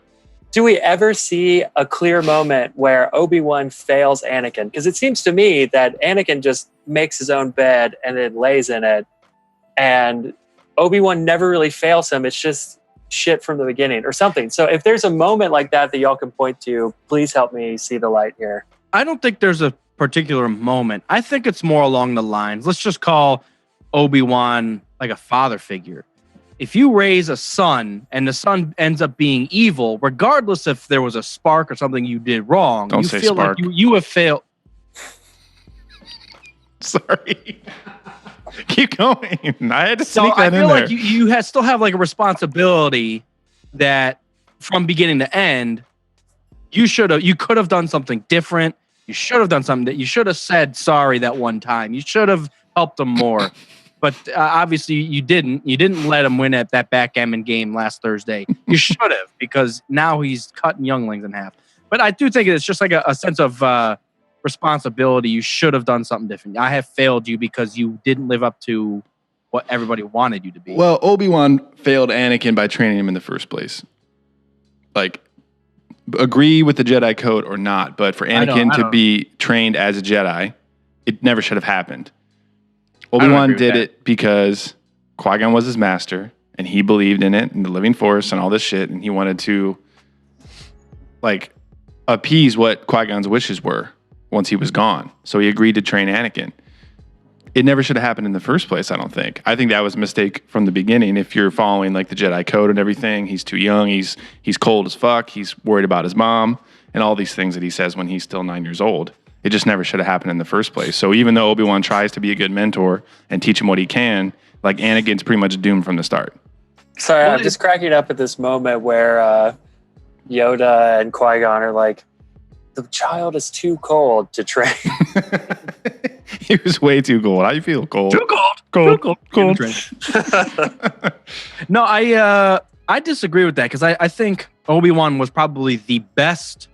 Do we ever see a clear moment where Obi-Wan fails Anakin? Because it seems to me that Anakin just makes his own bed and then lays in it. And Obi-Wan never really fails him. It's just shit from the beginning or something. So if there's a moment like that y'all can point to, please help me see the light here. I don't think there's a particular moment. I think it's more along the lines. Let's just call Obi-Wan like a father figure. If you raise a son and the son ends up being evil, regardless if there was a spark or something you did wrong, don't you say feel spark. like you have failed. Sorry. Keep going. I had to So sneak I that feel in like there. you still have like a responsibility that from beginning to end, you could have done something different. You should have done something that you should have said sorry that one time. You should have helped them more. But obviously you didn't. You didn't let him win at that backgammon game last Thursday. You should have, because now he's cutting younglings in half. But I do think it's just like a sense of responsibility. You should have done something different. I have failed you because you didn't live up to what everybody wanted you to be. Well, Obi-Wan failed Anakin by training him in the first place. Like, agree with the Jedi Code or not, but for Anakin to be trained as a Jedi, it never should have happened. Obi-Wan did it because Qui-Gon was his master, and he believed in it, and the living force, and all this shit, and he wanted to, like, appease what Qui-Gon's wishes were once he was gone. So he agreed to train Anakin. It never should have happened in the first place, I don't think. I think that was a mistake from the beginning. If you're following, like, the Jedi Code and everything, he's too young, he's cold as fuck, he's worried about his mom, and all these things that he says when he's still 9 years old. It just never should have happened in the first place. So even though Obi-Wan tries to be a good mentor and teach him what he can, like, Anakin's pretty much doomed from the start. Sorry, I'm just cracking up at this moment where Yoda and Qui-Gon are like, the child is too cold to train. He was way too cold. How you feel? Cold. Too cold. Cold. No, I disagree with that because I think Obi-Wan was probably the best.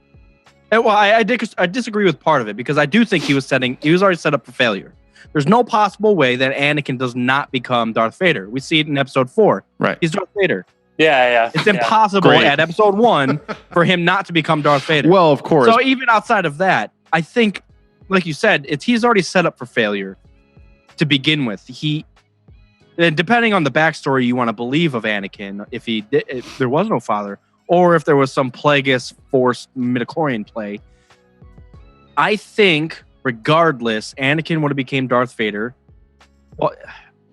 Well, I disagree with part of it because I do think he was already set up for failure. There's no possible way that Anakin does not become Darth Vader. We see it in episode 4. Right. He's Darth Vader. Yeah. It's impossible at episode 1 for him not to become Darth Vader. Well, of course. So even outside of that, I think, like you said, he's already set up for failure to begin with. Depending on the backstory you want to believe of Anakin, if there was no father, or if there was some Plagueis forced midichlorian play, I think, regardless, Anakin would have became Darth Vader. Well,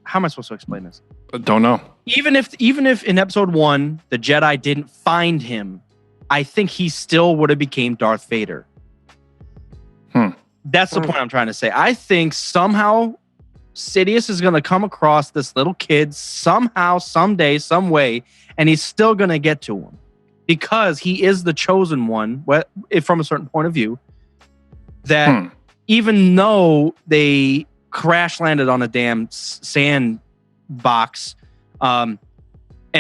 how am I supposed to explain this? Don't know. Even if in episode 1 the Jedi didn't find him, I think he still would have became Darth Vader. That's the point I'm trying to say. I think somehow Sidious is going to come across this little kid somehow, someday, some way, and he's still going to get to him because he is the chosen one, from a certain point of view, that even though they crash landed on a damn sandbox and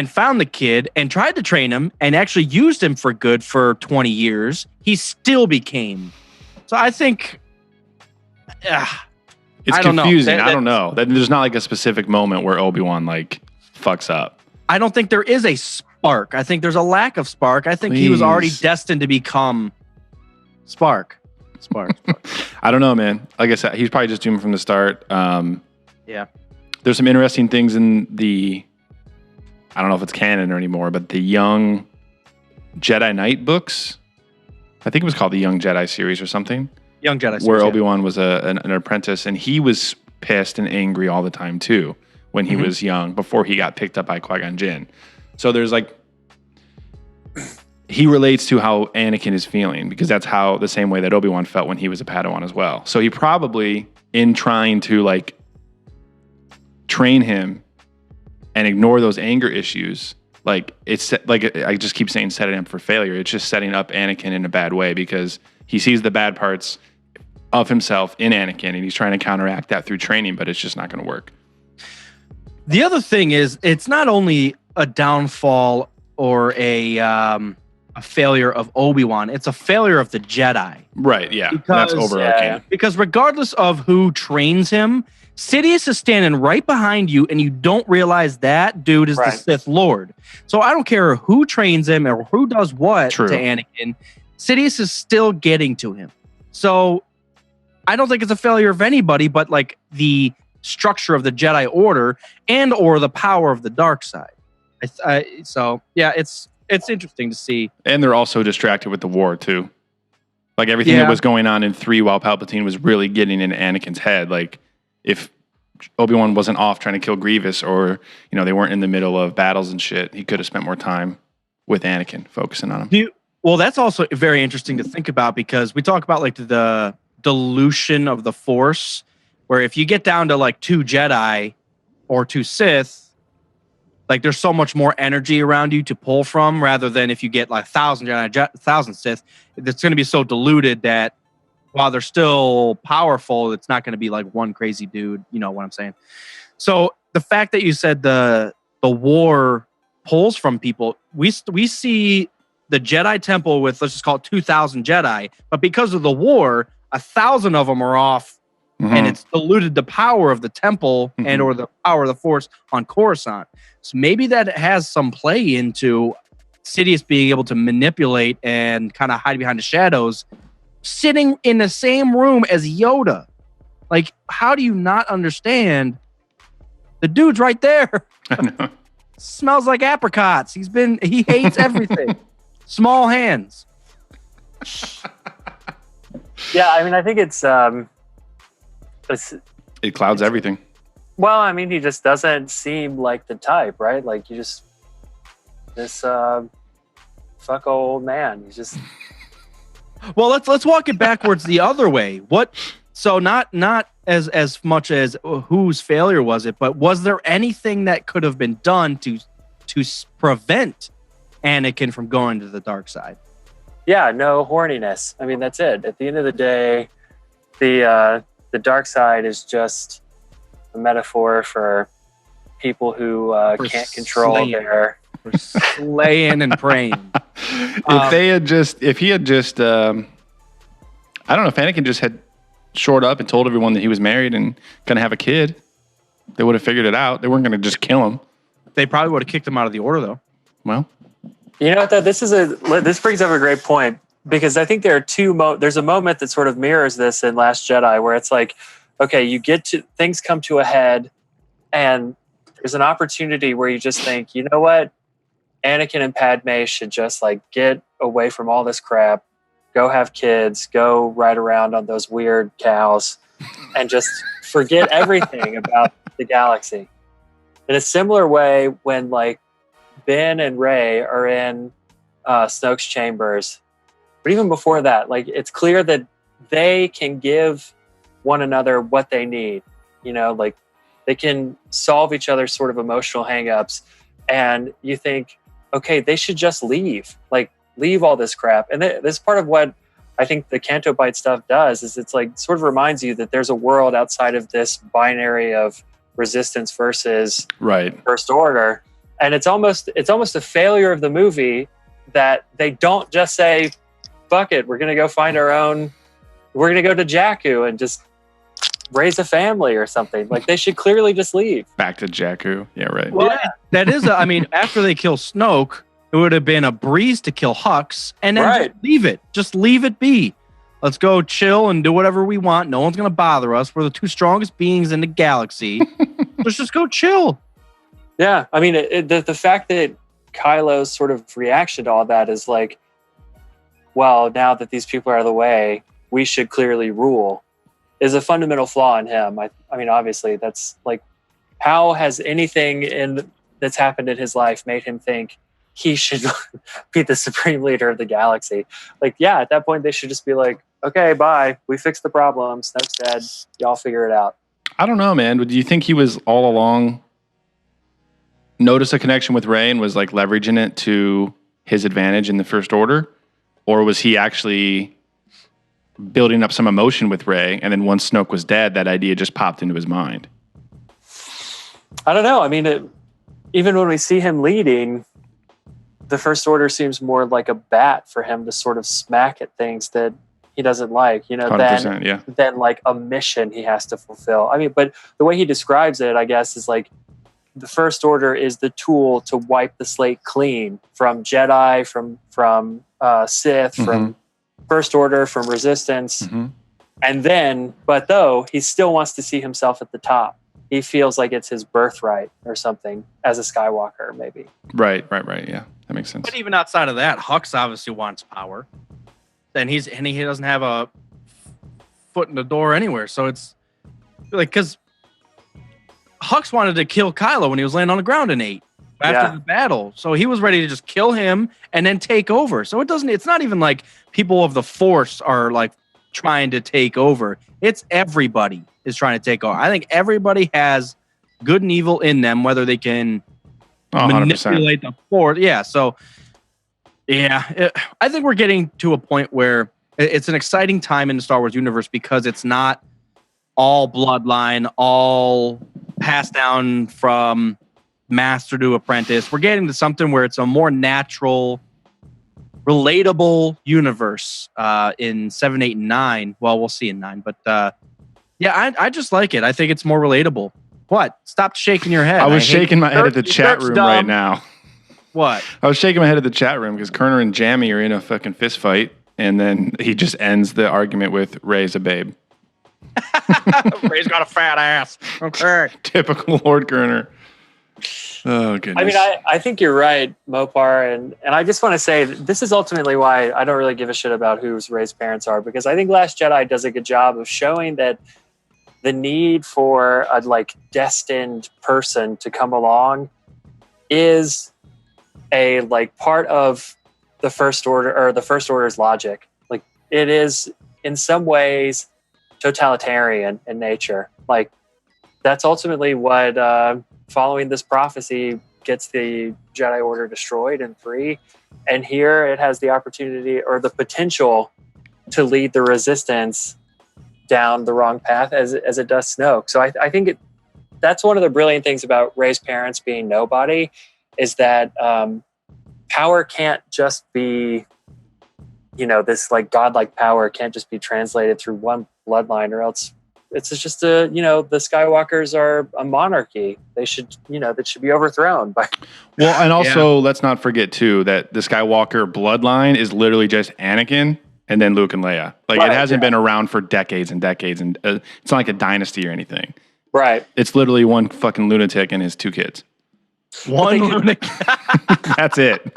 found the kid and tried to train him and actually used him for good for 20 years, he still became. So I think... it's confusing. I don't know. There's not like a specific moment where Obi-Wan like fucks up. I don't think there is a spark. I think there's a lack of spark. I think he was already destined to become Spark. I don't know, man. Like I said, he's probably just doomed from the start. Yeah. There's some interesting things in I don't know if it's canon or anymore, but the Young Jedi Knight books. I think it was called the Young Jedi series or something. Young Jedi series, where Obi-Wan was an apprentice, and he was pissed and angry all the time too when he was young, before he got picked up by Qui-Gon Jinn. So there's like, he relates to how Anakin is feeling, because that's how the same way that Obi-Wan felt when he was a Padawan as well. So he probably, in trying to like train him and ignore those anger issues, like it's like, I just keep saying setting up for failure. It's just setting up Anakin in a bad way, because he sees the bad parts of himself in Anakin, and he's trying to counteract that through training, but it's just not going to work. The other thing is, it's not only a downfall or a failure of Obi-Wan, it's a failure of the Jedi. Right, yeah. That's overarching. Yeah. Because regardless of who trains him, Sidious is standing right behind you, and you don't realize that dude is the Sith Lord. So I don't care who trains him or who does what to Anakin, Sidious is still getting to him. So I don't think it's a failure of anybody, but like the structure of the Jedi Order and or the power of the dark side. So yeah, it's interesting to see. And they're also distracted with the war too. Like everything that was going on in 3 while Palpatine was really getting in Anakin's head. Like if Obi-Wan wasn't off trying to kill Grievous, or they weren't in the middle of battles and shit, he could have spent more time with Anakin, focusing on him. Well, that's also very interesting to think about, because we talk about like the dilution of the Force, where if you get down to like 2 Jedi or 2 Sith, like there's so much more energy around you to pull from, rather than if you get like 1,000 Jedi, 1,000 Sith, it's going to be so diluted that while they're still powerful, it's not going to be like one crazy dude. You know what I'm saying? So the fact that you said the war pulls from people, we see the Jedi Temple with, let's just call it 2,000 Jedi, but because of the war, 1,000 of them are off, and it's diluted the power of the temple and or the power of the Force on Coruscant. So maybe that has some play into Sidious being able to manipulate and kind of hide behind the shadows, sitting in the same room as Yoda. Like, how do you not understand? The dude's right there. Smells like apricots. He hates everything. Small hands. Yeah, I mean, I think it clouds everything. Well, I mean, he just doesn't seem like the type, right? Like, this fuck old man. He's just. Well, let's walk it backwards the other way. So not as much as whose failure was it, but was there anything that could have been done to to prevent Anakin from going to the dark side. Yeah, no horniness. I mean, that's it. At the end of the day, the dark side is just a metaphor for people who can't control their... For slaying and praying. If he had just, I don't know, if Anakin just had shored up and told everyone that he was married and gonna have a kid, they would have figured it out. They weren't gonna just kill him. They probably would have kicked him out of the order, though. Well, you know what, though? This brings up a great point, because I think there are there's a moment that sort of mirrors this in Last Jedi, where it's like, okay, things come to a head, and there's an opportunity where you just think, you know what? Anakin and Padme should just like get away from all this crap, go have kids, go ride around on those weird cows, and just forget everything about the galaxy. In a similar way, when like Ben and Rey are in Snoke's chambers, but even before that, like it's clear that they can give one another what they need. You know, like they can solve each other's sort of emotional hangups, and you think, okay, they should just leave all this crap. And this is part of what I think the Canto Bight stuff does, is it's like sort of reminds you that there's a world outside of this binary of resistance versus First Order. And it's almost a failure of the movie that they don't just say, fuck it, we're going to go find our own, we're going to go to Jakku and just raise a family or something. Like, they should clearly just leave. Back to Jakku. Yeah, right. Well, yeah. That is, I mean, after they kill Snoke, it would have been a breeze to kill Hux and then just leave it. Just leave it be. Let's go chill and do whatever we want. No one's going to bother us. We're the two strongest beings in the galaxy. Let's just go chill. Yeah. I mean, the fact that Kylo's sort of reaction to all that is like, well, now that these people are out of the way, we should clearly rule, is a fundamental flaw in him. I mean, obviously, that's like, how has anything that's happened in his life made him think he should be the supreme leader of the galaxy? Like, yeah, at that point, they should just be like, okay, bye. We fixed the problem. Snoke's dead. Y'all figure it out. I don't know, man. Do you think he was all along noticed a connection with Rey and was like leveraging it to his advantage in the First Order? Or was he actually building up some emotion with Rey, and then once Snoke was dead, that idea just popped into his mind? I don't know. I mean, even when we see him leading, the First Order seems more like a bat for him to sort of smack at things that he doesn't like, you know, than like a mission he has to fulfill. I mean, but the way he describes it, I guess, is like the First Order is the tool to wipe the slate clean from Jedi, from Sith, from First Order, from Resistance. And then, but though, he still wants to see himself at the top. He feels like it's his birthright or something as a Skywalker, maybe. Right. Yeah, that makes sense. But even outside of that, Hux obviously wants power. And he doesn't have a foot in the door anywhere. So it's like, because Hux wanted to kill Kylo when he was laying on the ground in 8 after the battle. So he was ready to just kill him and then take over. So it's not even like people of the Force are like trying to take over. It's everybody is trying to take over. I think everybody has good and evil in them, whether they can manipulate the Force. Yeah. So I think we're getting to a point where it's an exciting time in the Star Wars universe, because it's not all bloodline, all passed down from master to apprentice. We're getting to something where it's a more natural, relatable universe in 7, 8, and 9. Well, we'll see in 9, but I just like it. I think it's more relatable. What? Stop shaking your head. I was shaking my head at the chat room right now. What? I was shaking my head at the chat room because Kerner and Jammy are in a fucking fist fight, and then he just ends the argument with Rey's a babe. Rey's got a fat ass. Okay. Typical Lord Kerner. Oh, goodness. I mean, I think you're right, Mopar, and I just want to say this is ultimately why I don't really give a shit about who Rey's parents are, because I think Last Jedi does a good job of showing that the need for a like destined person to come along is a like part of the First Order, or the First Order's logic. Like, it is in some ways totalitarian in nature. Like, that's ultimately what following this prophecy gets the Jedi Order destroyed in 3. And here it has the opportunity or the potential to lead the Resistance down the wrong path as it does Snoke. So I think that's one of the brilliant things about Rey's parents being nobody, is that power can't just be, this like godlike power can't just be translated through one bloodline, or else it's just the Skywalkers are a monarchy. They should, that should be overthrown by. Well, and also let's not forget too that the Skywalker bloodline is literally just Anakin and then Luke and Leia. Like it hasn't been around for decades and decades, and it's not like a dynasty or anything. Right. It's literally one fucking lunatic and his 2 kids. One lunatic. That's it.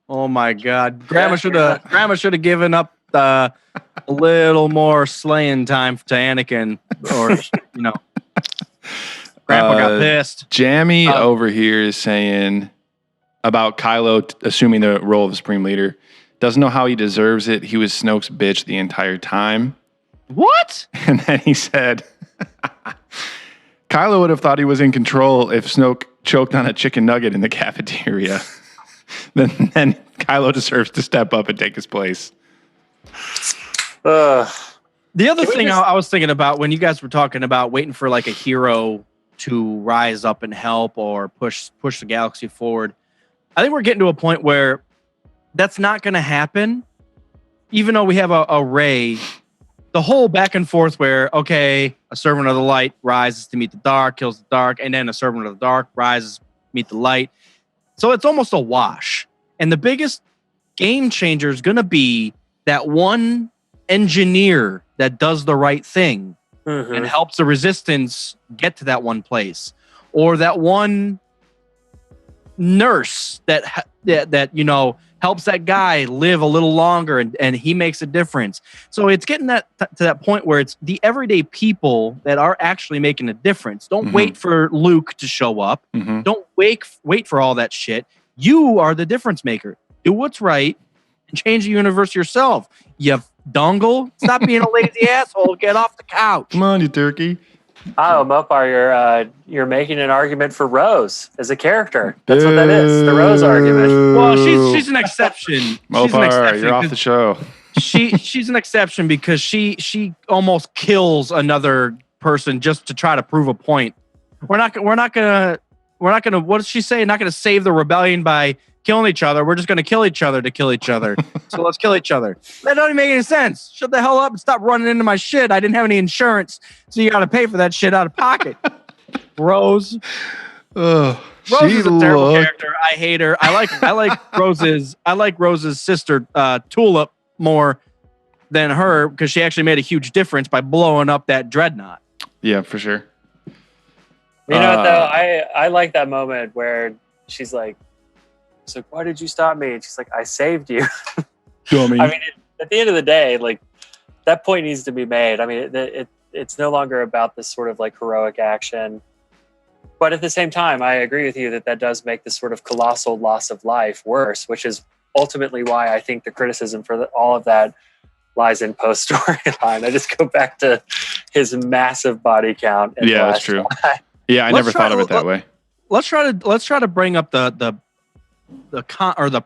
Oh my God, Grandma should have given up a little more slaying time to Anakin, or Grandpa got pissed. Jammy over here is saying about Kylo assuming the role of Supreme Leader. Doesn't know how he deserves it. He was Snoke's bitch the entire time. What? And then he said, Kylo would have thought he was in control if Snoke choked on a chicken nugget in the cafeteria. then Kylo deserves to step up and take his place. The other thing I was thinking about when you guys were talking about waiting for like a hero to rise up and help or push the galaxy forward, I think we're getting to a point where that's not going to happen. Even though we have a Rey, the whole back and forth where, okay, a servant of the light rises to meet the dark, kills the dark, and then a servant of the dark rises to meet the light. So it's almost a wash. And the biggest game changer is going to be that one engineer that does the right thing and helps the Resistance get to that one place, or that one nurse that helps that guy live a little longer and he makes a difference. So it's getting to that point where it's the everyday people that are actually making a difference. Don't wait for Luke to show up. Don't wait for all that shit. You are the difference maker. Do what's right and change the universe yourself. You dongle. Stop being a lazy asshole. Get off the couch. Come on, you turkey. Oh, Mopar, you're making an argument for Rose as a character. That's what that is. The Rose argument. Well, she's an exception. Mopar, you're off the show. She's an exception because she almost kills another person just to try to prove a point. We're not gonna. What does she say? Not gonna save the rebellion by killing each other. We're just gonna kill each other to kill each other. So let's kill each other. That doesn't make any sense. Shut the hell up and stop running into my shit. I didn't have any insurance, so you got to pay for that shit out of pocket. Rose. Rose is a terrible character. I hate her. I like Rose's sister Tulip more than her because she actually made a huge difference by blowing up that dreadnought. Yeah, for sure. You know what, though? I like that moment where she's like, why did you stop me? And she's like, I saved you. Dummy. I mean, at the end of the day, like, that point needs to be made. I mean, it's no longer about this sort of like heroic action. But at the same time, I agree with you that does make this sort of colossal loss of life worse, which is ultimately why I think the criticism for all of that lies in Poe's storyline. I just go back to his massive body count. Yeah, that's true. Yeah, I never thought of it that way. Let's try to bring up the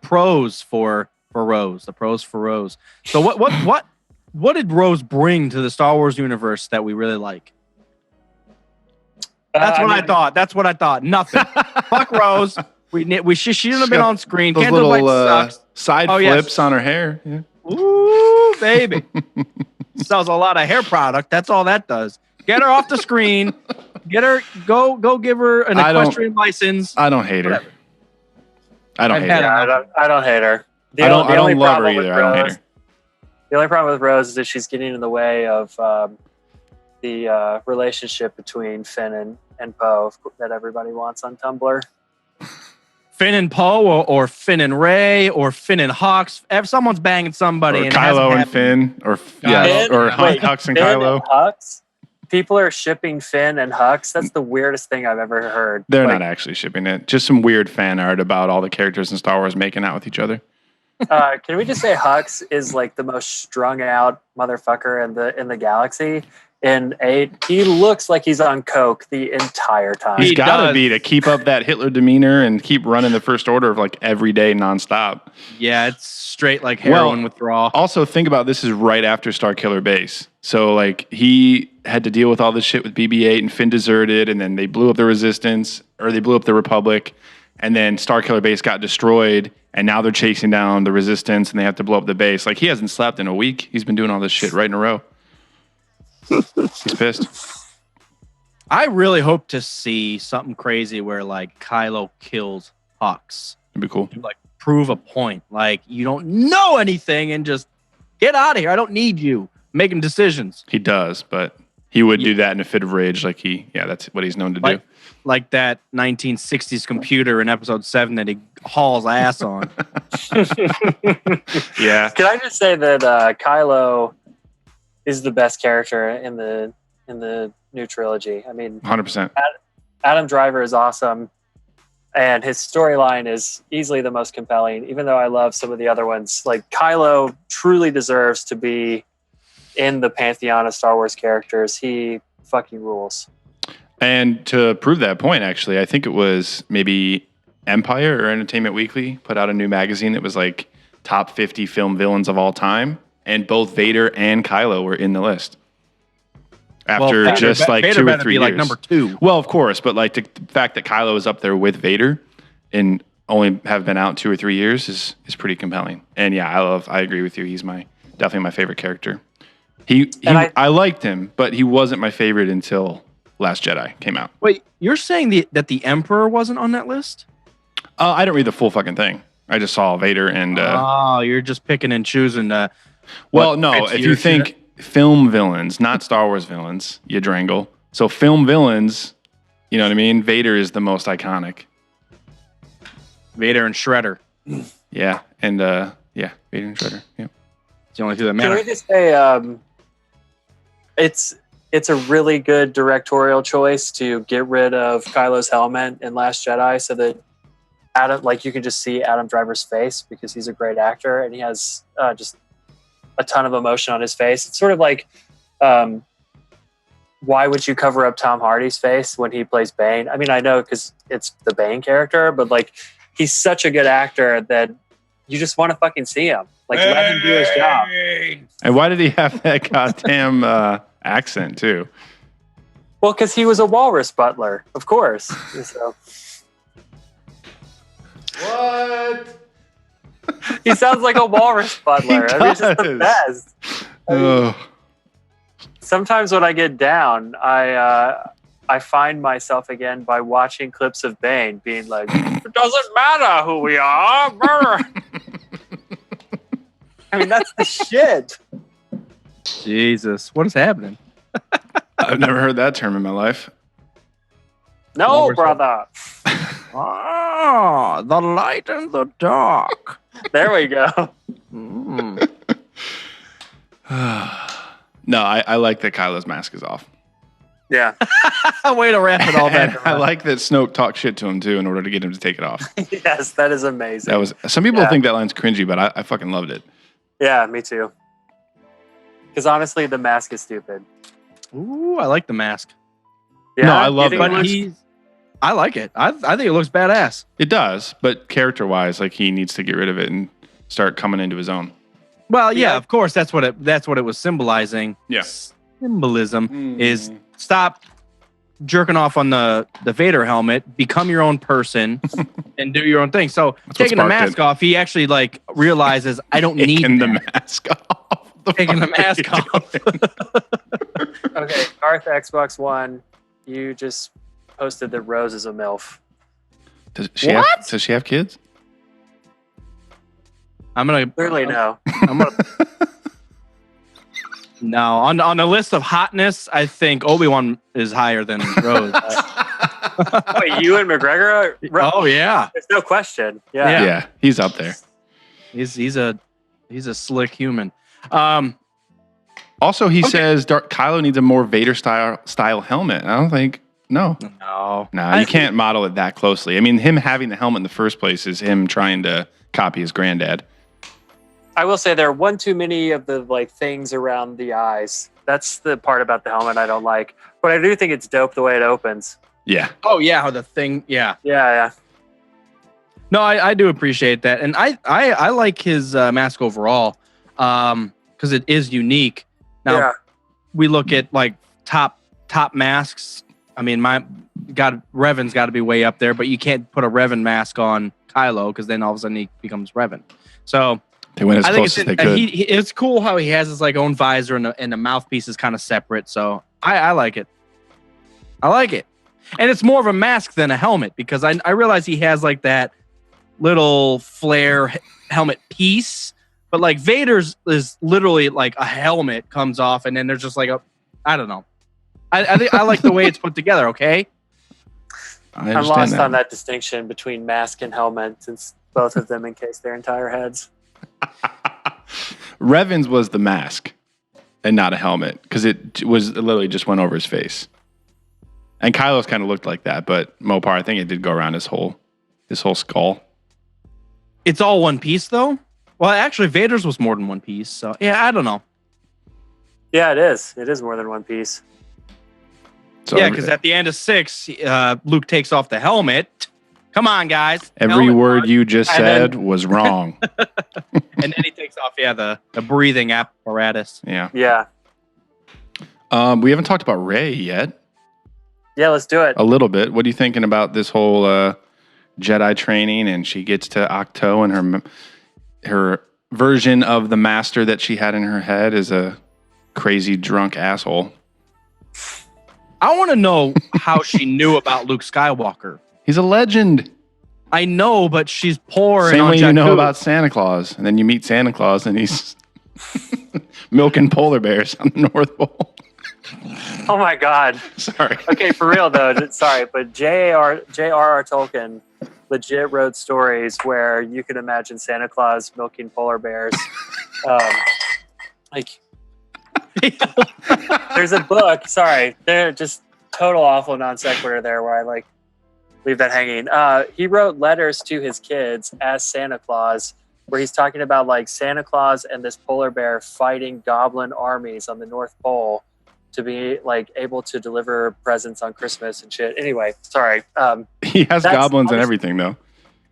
pros for Rose. The pros for Rose. So what did Rose bring to the Star Wars universe that we really like? That's what I thought. Nothing. Fuck Rose. She shouldn't have been on screen. Those Candle little sucks. side flips on her hair. Yeah. Ooh, baby. Sells a lot of hair product. That's all that does. Get her off the screen. Get her. Go give her an equestrian license. I don't hate her. Whatever. I don't hate her. I don't hate her. I don't love her either. I don't hate her. The only problem with Rose is that she's getting in the way of the relationship between Finn and Poe that everybody wants on Tumblr. Finn and Poe, or Finn and Rey, or Finn and Hux. If someone's banging somebody, or and Kylo and Finn, or Hux and Kylo. And Hux? People are shipping Finn and Hux. That's the weirdest thing I've ever heard. They're not actually shipping it. Just some weird fan art about all the characters in Star Wars making out with each other. Can we just say Hux is like the most strung out motherfucker in the galaxy? in 8, he looks like he's on coke the entire time. He's got to be to keep up that Hitler demeanor and keep running the First Order of like every day nonstop. Yeah, it's straight like heroin withdrawal. Also, think about this is right after Starkiller Base. So like he had to deal with all this shit with BB-8 and Finn deserted, and then they blew up the Resistance, or they blew up the Republic, and then Starkiller Base got destroyed, and now they're chasing down the Resistance, and they have to blow up the base. Like he hasn't slept in a week. He's been doing all this shit right in a row. He's pissed. I really hope to see something crazy where like Kylo kills Hux. That'd be cool. To, like prove a point. Like you don't know anything and just get out of here. I don't need you making decisions. He does, but he would do that in a fit of rage. Like that's what he's known to do. Like that 1960s computer in episode 7 that he hauls ass on. Yeah. Can I just say that Kylo is the best character in the new trilogy? I mean, 100%. Adam Driver is awesome, and his storyline is easily the most compelling. Even though I love some of the other ones, like Kylo truly deserves to be in the pantheon of Star Wars characters. He fucking rules. And to prove that point, actually, I think it was maybe Empire or Entertainment Weekly put out a new magazine that was like top 50 film villains of all time. And both Vader and Kylo were in the list. After Vader 2 or 3 years. Like number 2. Well, of course, but like the fact that Kylo is up there with Vader and only have been out 2 or 3 years is pretty compelling. And yeah, I agree with you. He's definitely my favorite character. I liked him, but he wasn't my favorite until Last Jedi came out. Wait, you're saying that the Emperor wasn't on that list? I didn't read the full fucking thing. I just saw Vader and... you're just picking and choosing... well, no, if you think film villains, not Star Wars villains, you drangle. So film villains, you know what I mean? Vader is the most iconic. Vader and Shredder. Yeah, and Vader and Shredder. Yeah. It's the only two that matter. Can we just say it's a really good directorial choice to get rid of Kylo's helmet in Last Jedi so that you can just see Adam Driver's face because he's a great actor and he has just a ton of emotion on his face. It's sort of like, why would you cover up Tom Hardy's face when he plays Bane? I mean, I know because it's the Bane character, but like he's such a good actor that you just want to fucking see him. Like let him do his job. And why did he have that goddamn accent too? Well, because he was a walrus butler, of course. So. What? He sounds like a walrus butler. I mean, it's just the best. Sometimes when I get down, I find myself again by watching clips of Bane being like, "It doesn't matter who we are." I mean, that's the shit. Jesus, what is happening? I've never heard that term in my life. No, brother. The light and the dark. There we go. Mm. No, I like that Kylo's mask is off. Yeah. Way to wrap it all back. I like that Snoke talked shit to him too in order to get him to take it off. Yes, that is amazing. Some people think that line's cringy, but I fucking loved it. Yeah, me too. Because honestly, the mask is stupid. Ooh, I like the mask. Yeah, no, I love it. But I like it. I think it looks badass. It does, but character-wise, like he needs to get rid of it and start coming into his own. Well, yeah, of course. That's what it was symbolizing. Yeah. Symbolism is stop jerking off on the Vader helmet, become your own person, and do your own thing. So taking the mask off, he actually like realizes I don't need the mask off. Taking the mask off. Okay, Garth Xbox One, you just posted that Rose is a MILF. Does she have kids? I'm gonna clearly no. No, on the list of hotness, I think Obi-Wan is higher than Rose. Wait, you and McGregor? Oh yeah, there's no question. Yeah, he's up there. He's a slick human. Also, he says Kylo needs a more Vader style helmet. I don't think. No, you can't model it that closely. I mean, him having the helmet in the first place is him trying to copy his granddad. I will say there are one too many of the like things around the eyes. That's the part about the helmet I don't like. But I do think it's dope the way it opens. Yeah. Oh yeah, how the thing. Yeah. Yeah. No, I do appreciate that, and I like his mask overall, because it is unique. Now we look at like top masks. I mean, Revan's got to be way up there, but you can't put a Revan mask on Kylo because then all of a sudden he becomes Revan. So they went as close as they could. It's cool how he has his like own visor and the mouthpiece is kind of separate. So I like it. I like it, and it's more of a mask than a helmet because I realize he has like that little flare helmet piece, but like Vader's is literally like a helmet comes off and then there's just like I don't know. I think I like the way it's put together. Okay, I'm lost on that distinction between mask and helmet since both of them encase their entire heads. Revan's was the mask and not a helmet because it literally just went over his face. And Kylo's kind of looked like that, but Mopar, I think it did go around his whole skull. It's all one piece, though? Well, actually, Vader's was more than one piece. So, yeah, I don't know. Yeah, it is. It is more than one piece. So yeah, because at the end of 6, Luke takes off the helmet. Come on, guys. Every word you just said was wrong. And then he takes off, the breathing apparatus. Yeah. Yeah. We haven't talked about Rey yet. Yeah, let's do it. A little bit. What are you thinking about this whole Jedi training, and she gets to Octo, and her version of the master that she had in her head is a crazy drunk asshole. I want to know how she knew about Luke Skywalker. He's a legend. I know, but she's poor. Same way you know about Santa Claus, and then you meet Santa Claus, and he's milking polar bears on the North Pole. Oh my God! Sorry. Okay, for real though. Sorry, but J.R.R. Tolkien legit wrote stories where you can imagine Santa Claus milking polar bears. There's a book. Sorry, they're just total awful non sequitur there where I leave that hanging. He wrote letters to his kids as Santa Claus, where he's talking about Santa Claus and this polar bear fighting goblin armies on the North Pole to be able to deliver presents on Christmas and shit. Anyway, sorry. He has goblins and everything, though.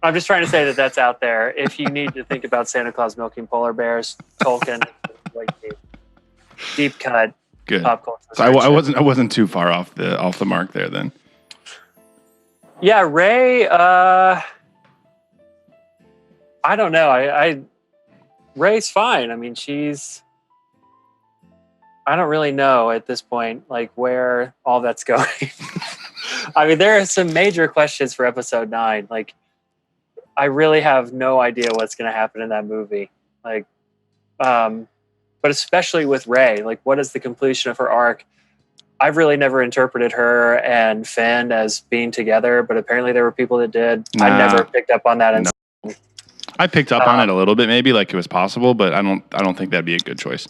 I'm just trying to say that that's out there. If you need to think about Santa Claus milking polar bears, Tolkien, deep cut. Good. Pop culture. So I wasn't too far off the mark there then. Yeah, Rey. I don't know. Rey's fine. I mean, I don't really know at this point, where all that's going. I mean, there are some major questions for episode 9. I really have no idea what's going to happen in that movie. But especially with Rey, what is the completion of her arc? I've really never interpreted her and Finn as being together, but apparently there were people that did. Nah, I never picked up on that. No. I picked up on it a little bit, maybe it was possible, but I don't think that'd be a good choice.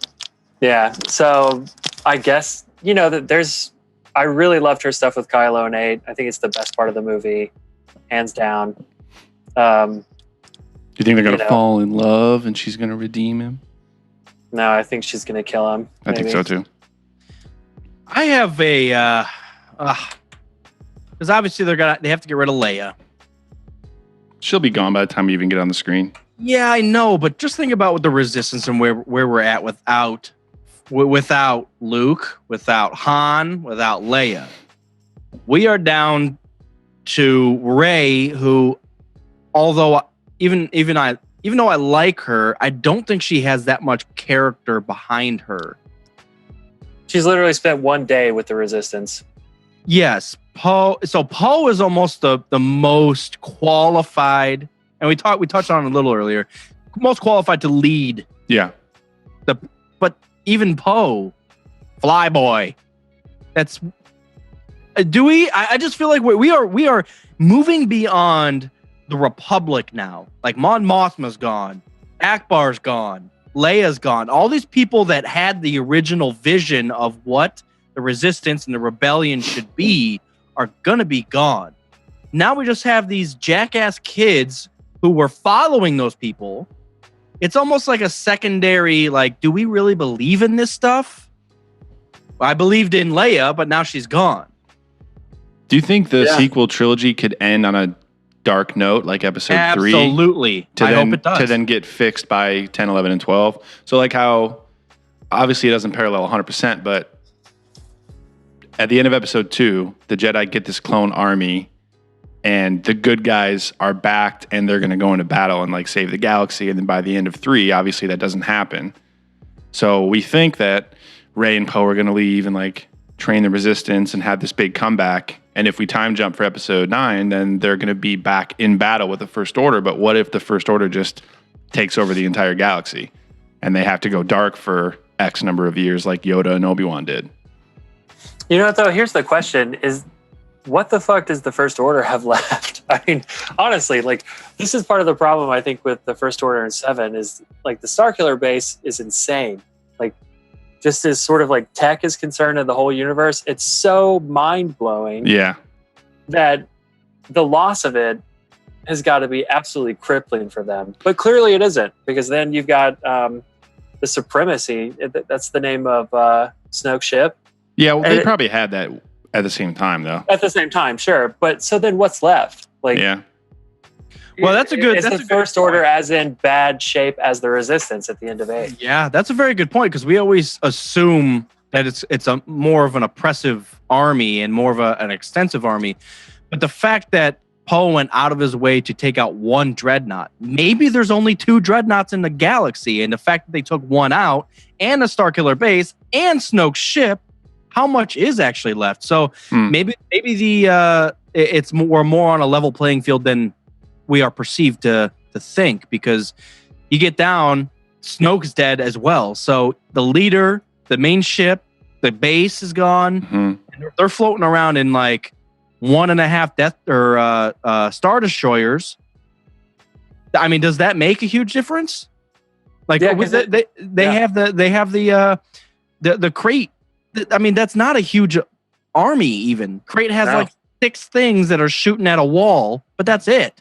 Yeah, so I guess I really loved her stuff with Kylo and 8. I think it's the best part of the movie, hands down. Do you think they're gonna fall in love and she's gonna redeem him? No, I think she's gonna kill him. I think so too. I have because obviously they have to get rid of Leia. She'll be gone by the time you even get on the screen. Yeah, I know, but just think about the Resistance and where we're at without Luke, without Han, without Leia. We are down to Rey, who, although even though I like her, I don't think she has that much character behind her. She's literally spent one day with the Resistance. Yes, Poe. So Poe is almost the most qualified, and we touched on it a little earlier. Most qualified to lead. Yeah. But even Poe, Flyboy. That's. Do we? I just feel like we are moving beyond the Republic now. Mon Mothma's gone, Akbar's gone, Leia's gone. All these people that had the original vision of what the Resistance and the Rebellion should be are gonna be gone. Now we just have these jackass kids who were following those people, it's almost like a secondary, like, do we really believe in this stuff? I believed in Leia, but now she's gone. Do you think the sequel trilogy could end on a dark note, like episode 3? Absolutely. I hope it does. To then get fixed by 10, 11, and 12. So like how, obviously it doesn't parallel 100%, but at the end of episode 2, the Jedi get this clone army and the good guys are backed and they're going to go into battle and like save the galaxy. And then by the end of 3, obviously that doesn't happen. So we think that Rey and Poe are going to leave and like train the resistance and have this big comeback. And if we time jump for episode 9, then they're going to be back in battle with the First Order. But what if the First Order just takes over the entire galaxy and they have to go dark for X number of years like Yoda and Obi-Wan did? You know what, though? Here's the question is, what the fuck does the First Order have left? I mean, honestly, like, this is part of the problem, I think, with the First Order in 7 is, like, the Starkiller base is insane. Like, just as sort of, like, tech is concerned in the whole universe, it's so mind-blowing that the loss of it has got to be absolutely crippling for them. But clearly it isn't, because then you've got the Supremacy. That's the name of Snoke's ship. Yeah, well, they probably had that at the same time, though. At the same time, sure. But so then what's left? Like, well, that's a good. Is the First Order as in bad shape as the Resistance at the end of 8? Yeah, that's a very good point, because we always assume that it's a more of an oppressive army and more of an extensive army. But the fact that Poe went out of his way to take out one dreadnought, maybe there's only 2 dreadnoughts in the galaxy, and the fact that they took one out and a Starkiller base and Snoke's ship, how much is actually left? So maybe the it's more on a level playing field than we are perceived to think, because you get down, Snoke's dead as well. So the leader, the main ship, the base is gone. And they're floating around in like 1.5 Death or Star Destroyers. I mean, does that make a huge difference? Like, they have the crate. I mean, that's not a huge army even. Crate has like 6 things that are shooting at a wall, but that's it.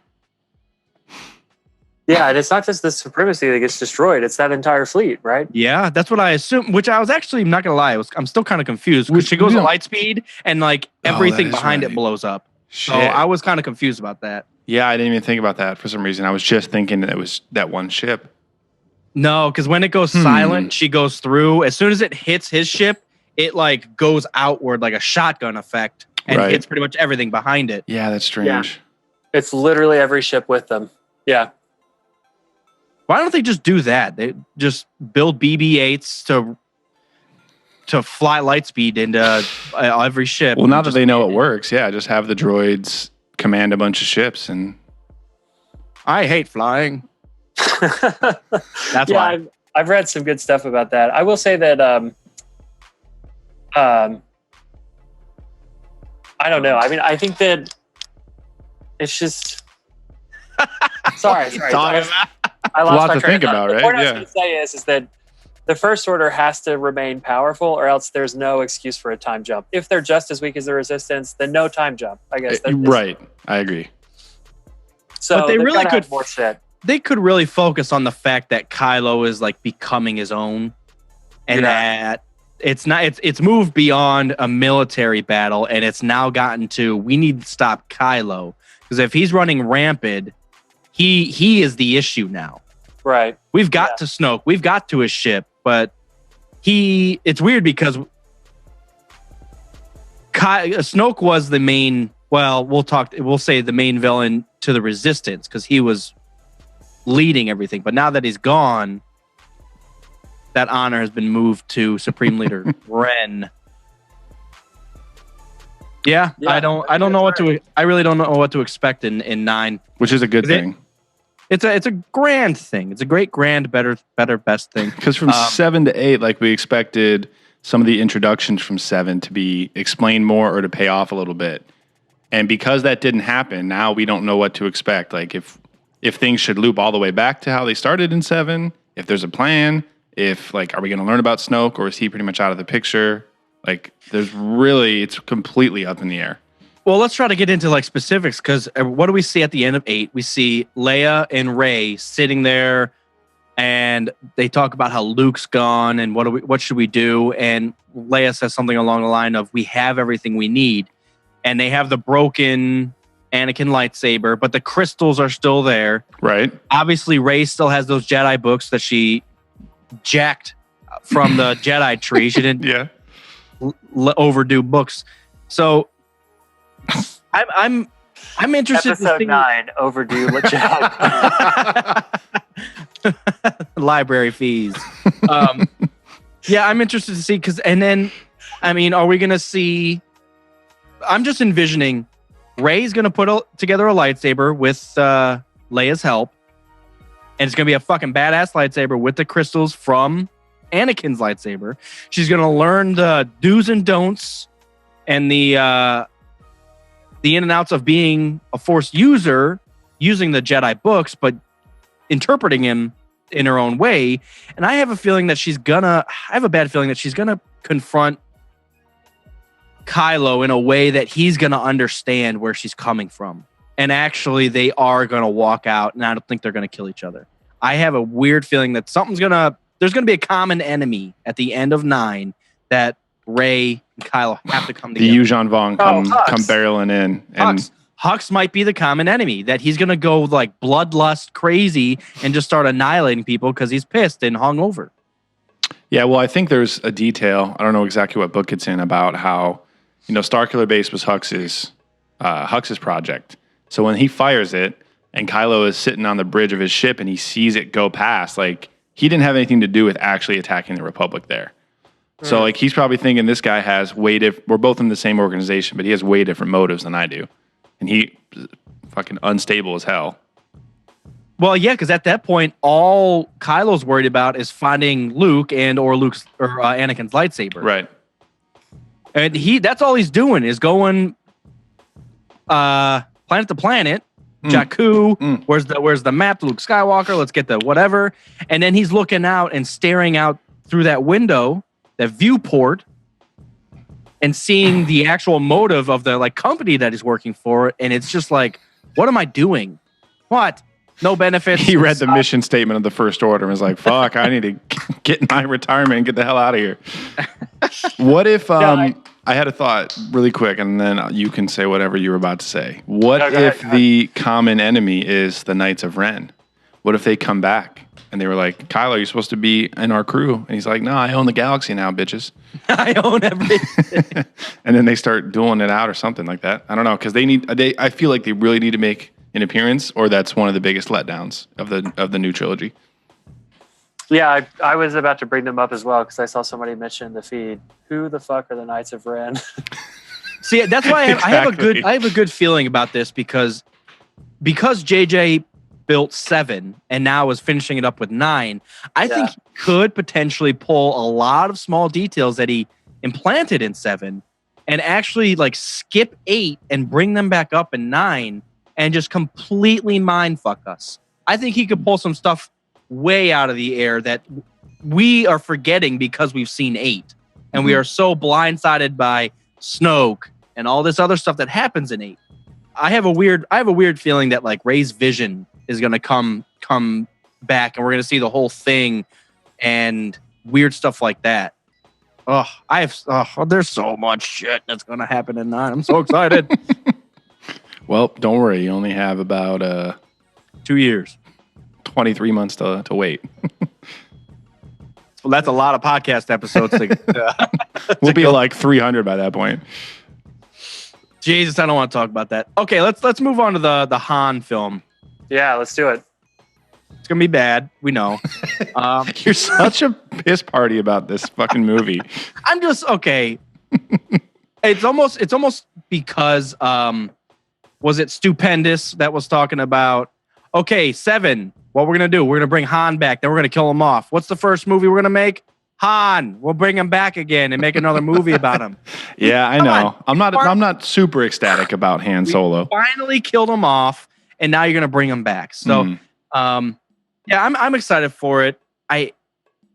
Yeah, and it's not just the Supremacy that gets destroyed. It's that entire fleet, right? Yeah, that's what I assumed, which I was actually not going to lie. I'm still kind of confused because she goes at light speed and like everything behind it blows up. Shit. So I was kind of confused about that. Yeah, I didn't even think about that for some reason. I was just thinking that it was that one ship. No, because when it goes silent, she goes through. As soon as it hits his ship, it like goes outward like a shotgun effect and hits pretty much everything behind it. Yeah, that's strange. Yeah. It's literally every ship with them. Yeah. Why don't they just do that? They just build BB-8s to fly light speed into every ship. Well, now that they know it works, just have the droids command a bunch of ships. And I hate flying. That's why. I've read some good stuff about that. I will say that I don't know. I mean, I think that it's just. sorry. I lost a lot to think about, right? The point I was going to say is that the First Order has to remain powerful, or else there's no excuse for a time jump. If they're just as weak as the Resistance, then no time jump. I guess. Right. I agree. So but they really could more shit. They could really focus on the fact that Kylo is like becoming his own, and that it's moved beyond a military battle, and it's now gotten to we need to stop Kylo, because if he's running rampant, he is the issue now. Right. We've got to Snoke, we've got to his ship, but it's weird because Snoke was the main. Well, we'll say the main villain to the Resistance because he was leading everything. But now that he's gone, that honor has been moved to Supreme Leader Ren. Yeah, I don't know what to. I really don't know what to expect in 9, which is a good thing. It's a grand thing. It's a great grand better best thing. Because from 7 to 8, like we expected some of the introductions from 7 to be explained more or to pay off a little bit. And because that didn't happen, now we don't know what to expect. Like if things should loop all the way back to how they started in 7, if there's a plan, if like, are we going to learn about Snoke or is he pretty much out of the picture? Like it's completely up in the air. Well, let's try to get into like specifics because what do we see at the end of 8? We see Leia and Rey sitting there and they talk about how Luke's gone and what should we do? And Leia says something along the line of, "We have everything we need." And they have the broken Anakin lightsaber, but the crystals are still there. Right. Obviously, Rey still has those Jedi books that she jacked from the Jedi tree. She didn't overdo books. So I'm interested. Episode 9, overdue Jedi. Library fees. Yeah, I'm interested to see are we going to see? I'm just envisioning Rey's going to put together a lightsaber with Leia's help, and it's going to be a fucking badass lightsaber with the crystals from Anakin's lightsaber. She's going to learn the do's and don'ts and the in and outs of being a Force user using the Jedi books, but interpreting him in her own way. And I have a bad feeling that she's gonna confront Kylo in a way that he's gonna understand where she's coming from. And actually they are gonna walk out, and I don't think they're gonna kill each other. I have a weird feeling that there's gonna be a common enemy at the end of 9 that Rey and Kylo have to come together. The Yuuzhan Vong come barreling in. And Hux might be the common enemy, that he's going to go like bloodlust crazy and just start annihilating people because he's pissed and hungover. Yeah, well, I think there's a detail. I don't know exactly what book it's in about how, Starkiller Base was Hux's project. So when he fires it and Kylo is sitting on the bridge of his ship and he sees it go past, like, he didn't have anything to do with actually attacking the Republic there. So like, he's probably thinking this guy has we're both in the same organization, but he has way different motives than I do. And he fucking unstable as hell. Well, yeah, because at that point, all Kylo's worried about is finding Luke or Anakin's lightsaber. Right. And that's all he's doing is going planet to planet. Jakku, where's the map to Luke Skywalker? Let's get the whatever. And then he's looking out and staring out through that window, that viewport, and seeing the actual motive of the company that he's working for. And it's just like, what am I doing? What? No benefits. He read the mission statement of the First Order and was like, fuck, I need to get in my retirement and get the hell out of here. What if, I had a thought really quick, and then you can say whatever you were about to say. What if the common enemy is the Knights of Ren? What if they come back? And they were like, Kylo, you're supposed to be in our crew. And he's like, no, I own the galaxy now, bitches. I own everything. And then they start dueling it out or something like that. I don't know, because I feel like they really need to make an appearance, or that's one of the biggest letdowns of the new trilogy. Yeah, I was about to bring them up as well because I saw somebody mention in the feed, who the fuck are the Knights of Ren? See, that's why I have a good feeling about this because JJ built 7 and now is finishing it up with 9. I think he could potentially pull a lot of small details that he implanted in 7 and actually skip 8 and bring them back up in 9 and just completely mindfuck us. I think he could pull some stuff way out of the air that we are forgetting because we've seen 8 and we are so blindsided by Snoke and all this other stuff that happens in 8. I have a weird feeling that Rey's vision is going to come back and we're going to see the whole thing and weird stuff like that. There's so much shit that's going to happen in 9. I'm so excited. Well, don't worry. You only have about 2 years. 23 months to wait. Well, that's a lot of podcast episodes. We'll be like 300 by that point. Jesus, I don't want to talk about that. Okay, let's move on to the Han film. Yeah, let's do it. It's gonna be bad. We know. You're such a piss party about this fucking movie. I'm just okay. It's almost because was it Stupendous that was talking about? Okay, 7. What we're going to do, we're going to bring Han back. Then we're going to kill him off. What's the first movie we're going to make? Han. We'll bring him back again and make another movie about him. Yeah, I know. I'm not super ecstatic about Han Solo. Finally killed him off, and now you're going to bring him back. So, yeah, I'm excited for it. I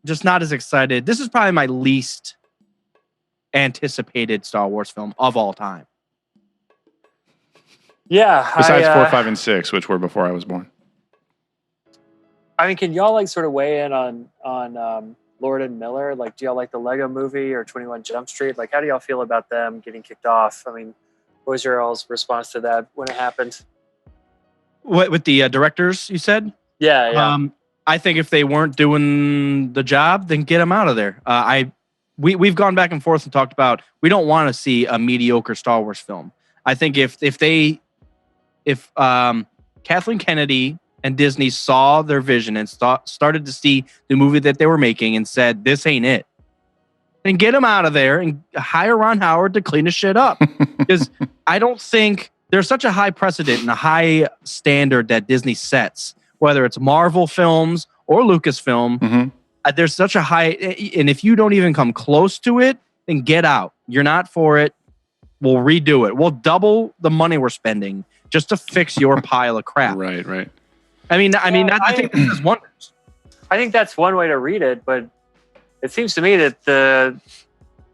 just not as excited. This is probably my least anticipated Star Wars film of all time. Yeah. Besides 4, 5, and 6, which were before I was born. I mean, can y'all like sort of weigh in on Lord and Miller? Like, do y'all like the Lego Movie or 21 Jump Street? Like, how do y'all feel about them getting kicked off? I mean, what was your all's response to that when it happened? What with the directors? You said? Yeah. I think if they weren't doing the job, then get them out of there. We've gone back and forth and talked about we don't want to see a mediocre Star Wars film. I think if Kathleen Kennedy and Disney saw their vision and started to see the movie that they were making and said, this ain't it, then get them out of there and hire Ron Howard to clean the shit up. Because I don't think there's such a high precedent and a high standard that Disney sets, whether it's Marvel films or Lucasfilm. Mm-hmm. There's such a high, and if you don't even come close to it, then get out. You're not for it. We'll redo it. We'll double the money we're spending just to fix your pile of crap. Right. I think this is wonders. I think that's one way to read it, but it seems to me that the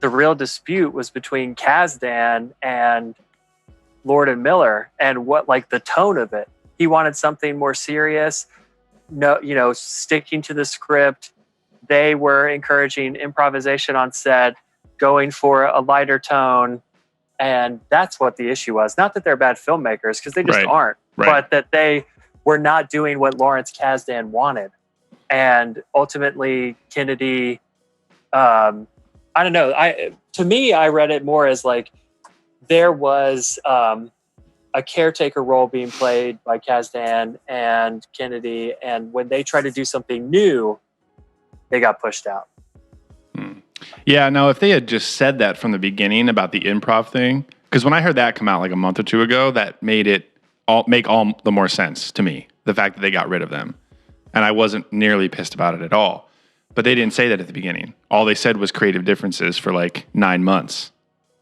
real dispute was between Kasdan and Lord and Miller, and what like the tone of it. He wanted something more serious, sticking to the script. They were encouraging improvisation on set, going for a lighter tone, and that's what the issue was. Not that they're bad filmmakers, because they just aren't, but that they were not doing what Lawrence Kasdan wanted. And ultimately, Kennedy, I don't know. To me, I read it more as like there was a caretaker role being played by Kasdan and Kennedy, and when they tried to do something new, they got pushed out. Yeah, no, if they had just said that from the beginning about the improv thing, because when I heard that come out like a month or two ago, that made it make all the more sense to me, the fact that they got rid of them. And I wasn't nearly pissed about it at all. But they didn't say that at the beginning. All they said was creative differences for like 9 months,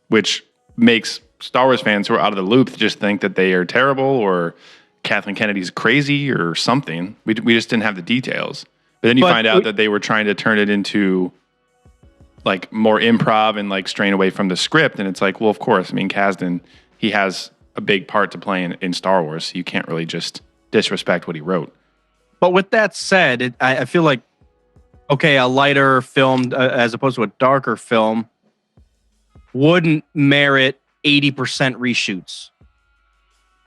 which makes Star Wars fans who are out of the loop just think that they are terrible or Kathleen Kennedy's crazy or something. We just didn't have the details. But then you find out that they were trying to turn it into like more improv and like strain away from the script. And it's like, well, of course. I mean, Kasdan, he has a big part to play in Star Wars. So you can't really just disrespect what he wrote. But with that said, I feel like, okay, a lighter film as opposed to a darker film wouldn't merit 80% reshoots.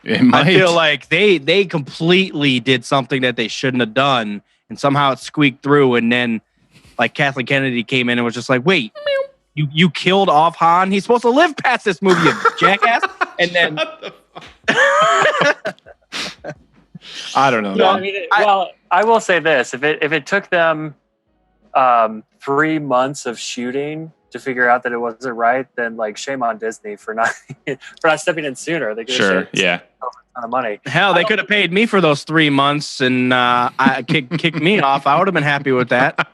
It might. I feel like they completely did something that they shouldn't have done, and somehow it squeaked through, and then like Kathleen Kennedy came in and was just like, wait, you killed off Han? He's supposed to live past this movie, you jackass. And then I don't know. No, I mean, I will say this: if it took them 3 months of shooting to figure out that it wasn't right, then like shame on Disney for not stepping in sooner. They could have yeah, a ton of money. Hell, they could have paid me for those 3 months and kicked me off. I would have been happy with that.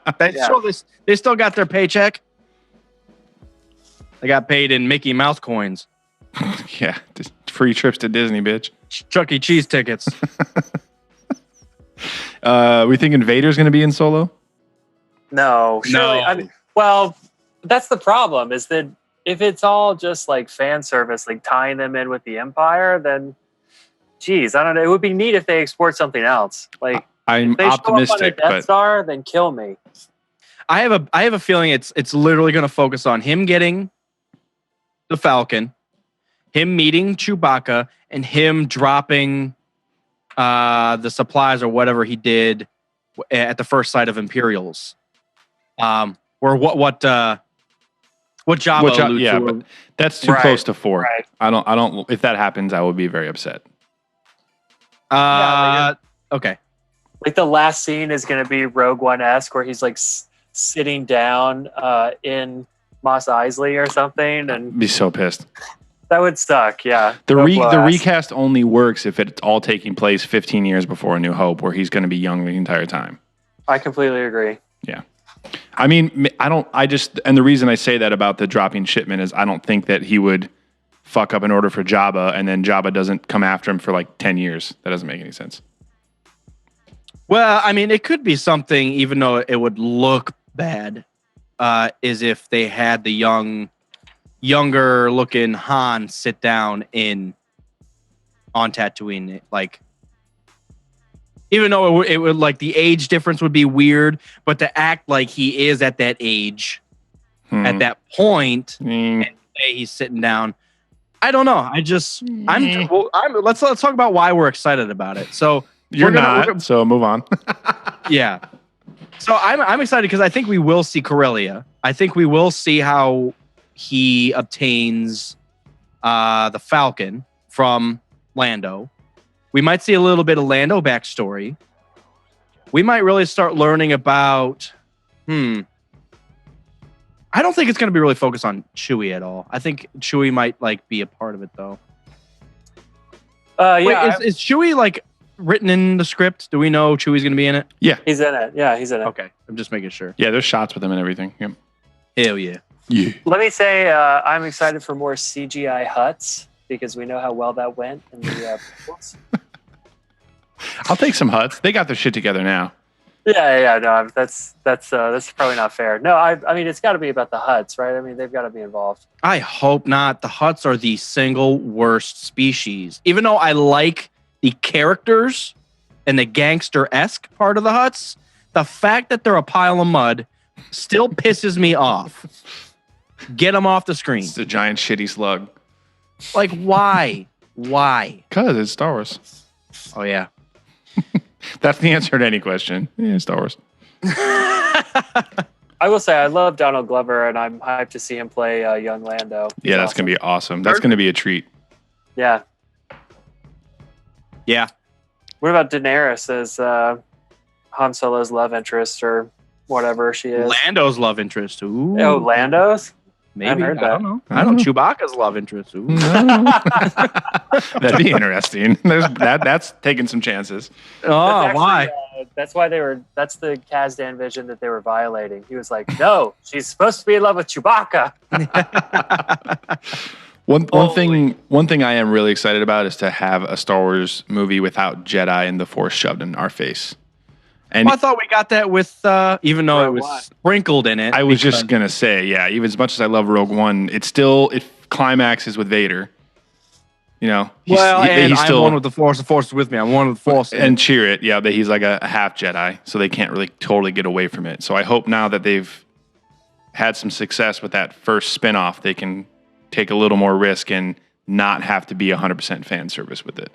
They still got their paycheck. They got paid in Mickey Mouse coins. Yeah, just free trips to Disney, bitch. Chuck E. Cheese tickets. We thinking Vader's going to be in Solo? No, surely. I mean, well, that's the problem. Is that if it's all just like fan service, like tying them in with the Empire, then, geez, I don't know. It would be neat if they explored something else. Like, I'm if they optimistic, show up on a Death Star, then kill me. I have a feeling it's literally going to focus on him getting the Falcon, him meeting Chewbacca, and him dropping the supplies or whatever he did at the first sight of Imperials. Or what Jabba alludes yeah, to. but that's too close to 4. Right. I don't. If that happens, I will be very upset. Okay. Like the last scene is going to be Rogue One-esque, where he's like sitting down in Mos Eisley or something, and Be so pissed. that would suck. Yeah, The recast only works if it's all taking place 15 years before A New Hope, where he's going to be young the entire time. I completely agree. Yeah. I mean, and the reason I say that about the dropping shipment is I don't think that he would fuck up an order for Jabba and then Jabba doesn't come after him for like 10 years. That doesn't make any sense. Well, I mean, it could be something, even though it would look bad, is if they had the younger looking Han sit down on Tatooine, like Even though it would like the age difference would be weird, but to act like he is at that age, at that point, and say he's sitting down. I don't know. Let's talk about why we're excited about it. So so move on. Yeah. So I'm excited because I think we will see Corellia. I think we will see how he obtains the Falcon from Lando. We might see a little bit of Lando backstory. We might really start learning about I don't think it's going to be really focused on Chewie at all. I think Chewie might like be a part of it though. Wait, is Chewie like written in the script? Do we know Chewie's going to be in it? Yeah, he's in it. Yeah, he's in it. Okay, I'm just making sure. Yeah, there's shots with him and everything. Yep. Hell yeah. Yeah. Let me say I'm excited for more CGI Hutts because we know how well that went in the prequels. I'll take some Hutts. They got their shit together now. Yeah. No, that's probably not fair. No, I mean it's got to be about the Hutts, right? I mean they've got to be involved. I hope not. The Hutts are the single worst species. Even though I like the characters and the gangster-esque part of the Hutts, the fact that they're a pile of mud still pisses me off. Get them off the screen. It's a giant shitty slug. Like why? Why? Because it's Star Wars. Oh yeah. That's the answer to any question. Yeah, Star Wars. I will say I love Donald Glover, and I'm hyped to see him play young Lando. Yeah, that's going to be awesome. That's going to be a treat. Yeah. Yeah. What about Daenerys as Han Solo's love interest or whatever she is? Lando's love interest. Ooh. Oh, Lando's? Maybe. I don't know. I don't know. Chewbacca's love interest. Ooh. That'd be interesting. That's taking some chances. Oh, actually, why? That's the Kazdan vision that they were violating. He was like, no, she's supposed to be in love with Chewbacca. One thing I am really excited about is to have a Star Wars movie without Jedi and the Force shoved in our face. And I thought we got that with, even though it was sprinkled in it. I was just going to say, yeah, even as much as I love Rogue One, it climaxes with Vader. You know? I'm one with the Force. The Force is with me. I'm one with the Force. And cheer it, yeah, that he's like a half Jedi, so they can't really totally get away from it. So I hope now that they've had some success with that first spinoff, they can take a little more risk and not have to be 100% fan service with it.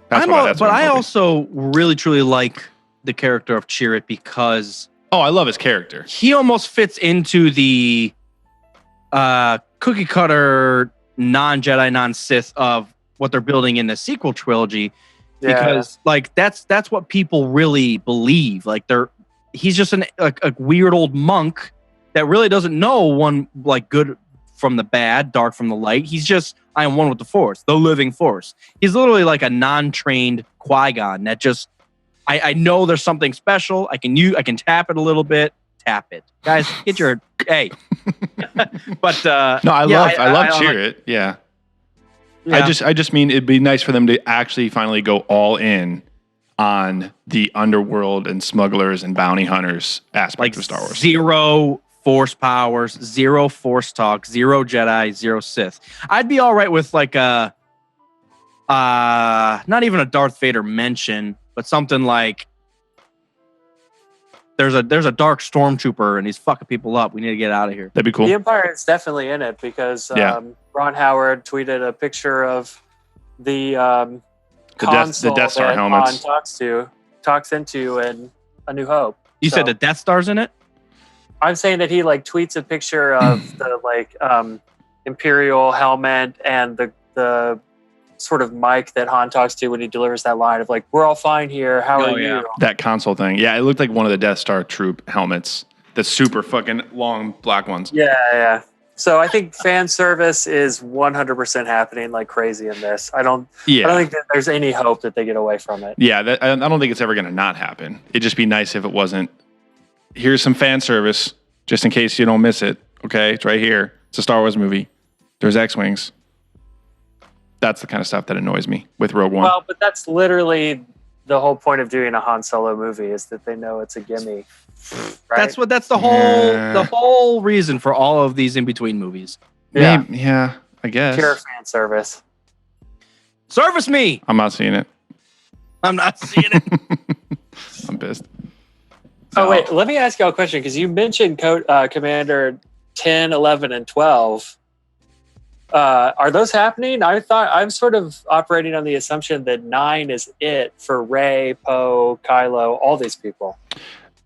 I also really, truly like the character of Chirrut because I love his character. He almost fits into the cookie cutter non-Jedi, non-Sith of what they're building in the sequel trilogy. Because like that's what people really believe. Like he's just a weird old monk that really doesn't know one like good from the bad, dark from the light. He's just, I am one with the Force, the living Force. He's literally like a non-trained Qui-Gon that just, I know there's something special. I can tap it a little bit. Tap it, guys. Get your hey. But no, I love Chirrut. Yeah. I just mean it'd be nice for them to actually finally go all in on the underworld and smugglers and bounty hunters aspect of Star Wars. Zero Force powers, zero Force talk, zero Jedi, zero Sith. I'd be all right with like a not even a Darth Vader mention, but something like there's a dark stormtrooper and he's fucking people up. We need to get out of here. That'd be cool. The Empire is definitely in it because Ron Howard tweeted a picture of the console the Death Star that helmets. Han talks into in A New Hope. You said the Death Star's in it? I'm saying that he like tweets a picture of the like Imperial helmet and the sort of mic that Han talks to when he delivers that line of like, "We're all fine here. How are you?" That console thing. Yeah, it looked like one of the Death Star troop helmets. The super fucking long black ones. Yeah. So I think fan service is 100% happening like crazy in this. I don't think that there's any hope that they get away from it. Yeah, I don't think it's ever going to not happen. It'd just be nice if it wasn't. Here's some fan service, just in case you don't miss it. Okay, it's right here. It's a Star Wars movie. There's X-Wings. That's the kind of stuff that annoys me with Rogue One. Well, but that's literally the whole point of doing a Han Solo movie is that they know it's a gimme. Right? That's the whole reason for all of these in-between movies. Yeah, I guess. Pure fan service. Service me! I'm not seeing it. I'm not seeing it. I'm pissed. Oh, wait. Let me ask y'all a question because you mentioned Commander 10, 11, and 12. Are those happening? I'm sort of operating on the assumption that 9 is it for Rey, Poe, Kylo, all these people.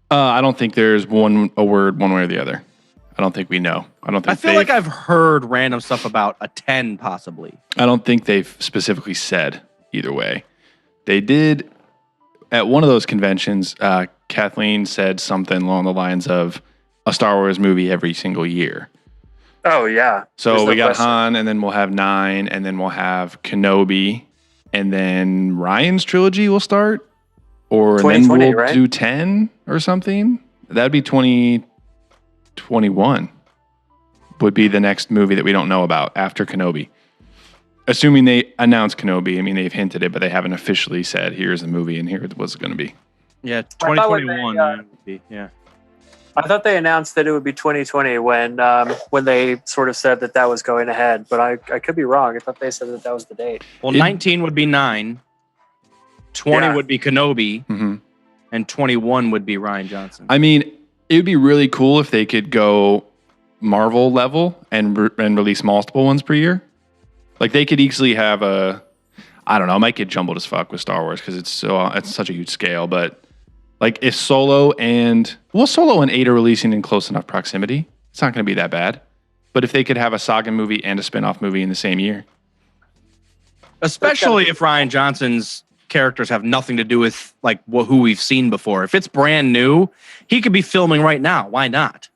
I don't think there's a word one way or the other. I don't think we know. I feel like I've heard random stuff about a 10 possibly. I don't think they've specifically said either way. They did at one of those conventions. Kathleen said something along the lines of a Star Wars movie every single year. Oh, yeah. So we got Han, and then we'll have 9, and then we'll have Kenobi, and then Ryan's trilogy will start, and then we'll do 10 or something. That'd be 2021 would be the next movie that we don't know about after Kenobi. Assuming they announce Kenobi. I mean, they've hinted it, but they haven't officially said, here's the movie, and here's what's going to be. Yeah, 2021. Yeah. I thought they announced that it would be 2020 when they sort of said that was going ahead, but I could be wrong. I thought they said that was the date. Well, 19 would be 9, 20 would be Kenobi, and 21 would be Rian Johnson. I mean, it would be really cool if they could go Marvel level and release multiple ones per year. Like they could easily have I don't know, it might get jumbled as fuck with Star Wars because it's such a huge scale, but like if Solo and 8 are releasing in close enough proximity, it's not going to be that bad. But if they could have a saga movie and a spin-off movie in the same year. Especially if Rian Johnson's characters have nothing to do with like who we've seen before. If it's brand new, he could be filming right now. Why not?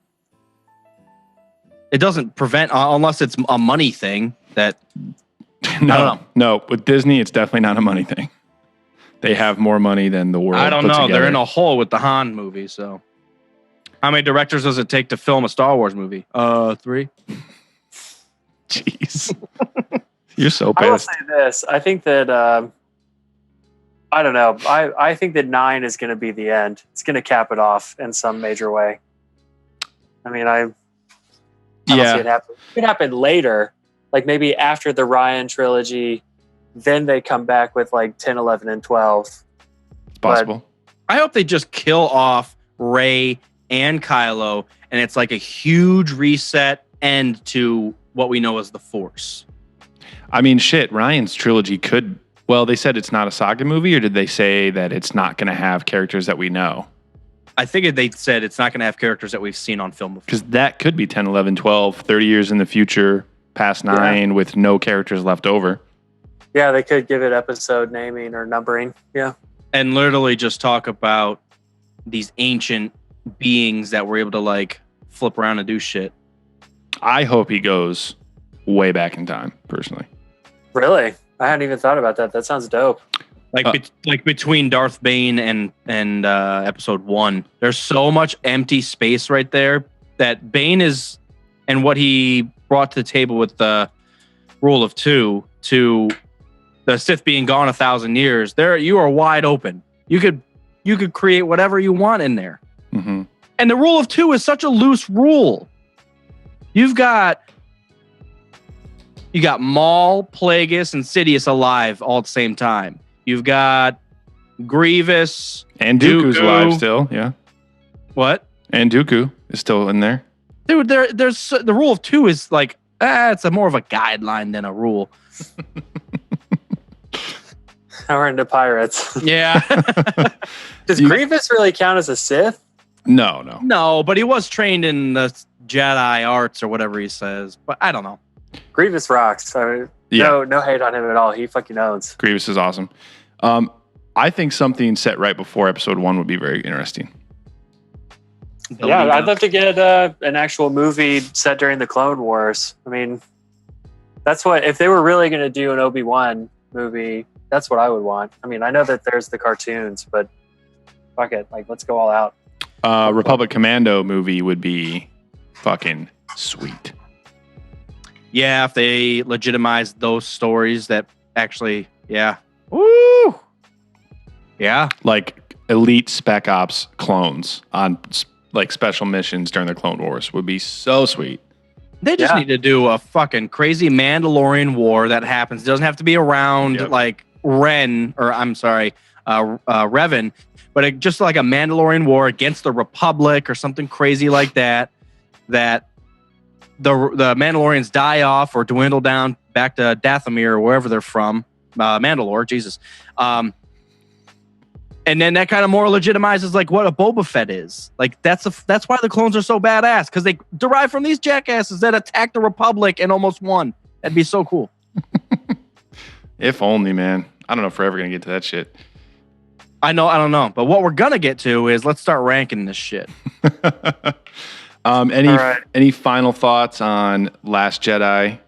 It doesn't prevent, unless it's a money thing that... No, with Disney, it's definitely not a money thing. They have more money than the world. I don't know. Together. They're in a hole with the Han movie. So, how many directors does it take to film a Star Wars movie? 3. Jeez, you're so pissed. I will say this. I think that I don't know. I think that 9 is going to be the end. It's going to cap it off in some major way. I mean, I don't see it happen. It could happen later, like maybe after the Ryan trilogy. Then they come back with like 10, 11, and 12. It's possible. But I hope they just kill off Rey and Kylo, and it's like a huge reset end to what we know as the Force. I mean, shit, Ryan's trilogy could... Well, they said it's not a saga movie, or did they say that it's not going to have characters that we know? I think they said it's not going to have characters that we've seen on film before. Because that could be 10, 11, 12, 30 years in the future, past 9, with no characters left over. Yeah, they could give it episode naming or numbering. Yeah. And literally just talk about these ancient beings that were able to like flip around and do shit. I hope he goes way back in time, personally. Really? I hadn't even thought about that. That sounds dope. Like between Darth Bane and episode 1, there's so much empty space right there that Bane is, and what he brought to the table with the rule of 2 to the Sith being gone 1,000 years, there you are wide open. You could create whatever you want in there. Mm-hmm. And the rule of 2 is such a loose rule. You got Maul, Plagueis, and Sidious alive all at the same time. You've got Grievous and Dooku's alive still. Yeah. What? And Dooku is still in there. Dude, there's the rule of 2 is like it's more of a guideline than a rule. Now we're into pirates. Yeah. Does Grievous really count as a Sith? No, but he was trained in the Jedi arts or whatever he says. But I don't know. Grievous rocks. So no hate on him at all. He fucking owns. Grievous is awesome. I think something set right before episode 1 would be very interesting. Yeah, I'd love to get an actual movie set during the Clone Wars. I mean, that's what, if they were really going to do an Obi-Wan movie, that's what I would want. I mean, I know that there's the cartoons, but fuck it. Like, let's go all out. Republic Commando movie would be fucking sweet. Yeah, if they legitimize those stories that actually, yeah. Woo! Yeah. Like elite Spec Ops clones on like special missions during the Clone Wars would be so sweet. They just need to do a fucking crazy Mandalorian war that happens. It doesn't have to be around like Ren, or I'm sorry, Revan, but just like a Mandalorian war against the Republic or something crazy like that. That the Mandalorians die off or dwindle down back to Dathomir or wherever they're from, Mandalore, Jesus. And then that kind of more legitimizes like what a Boba Fett is. Like that's why the clones are so badass, because they derive from these jackasses that attacked the Republic and almost won. That'd be so cool. If only, man. I don't know if we're ever gonna get to that shit. I don't know. But what we're gonna get to is let's start ranking this shit. Any final thoughts on Last Jedi?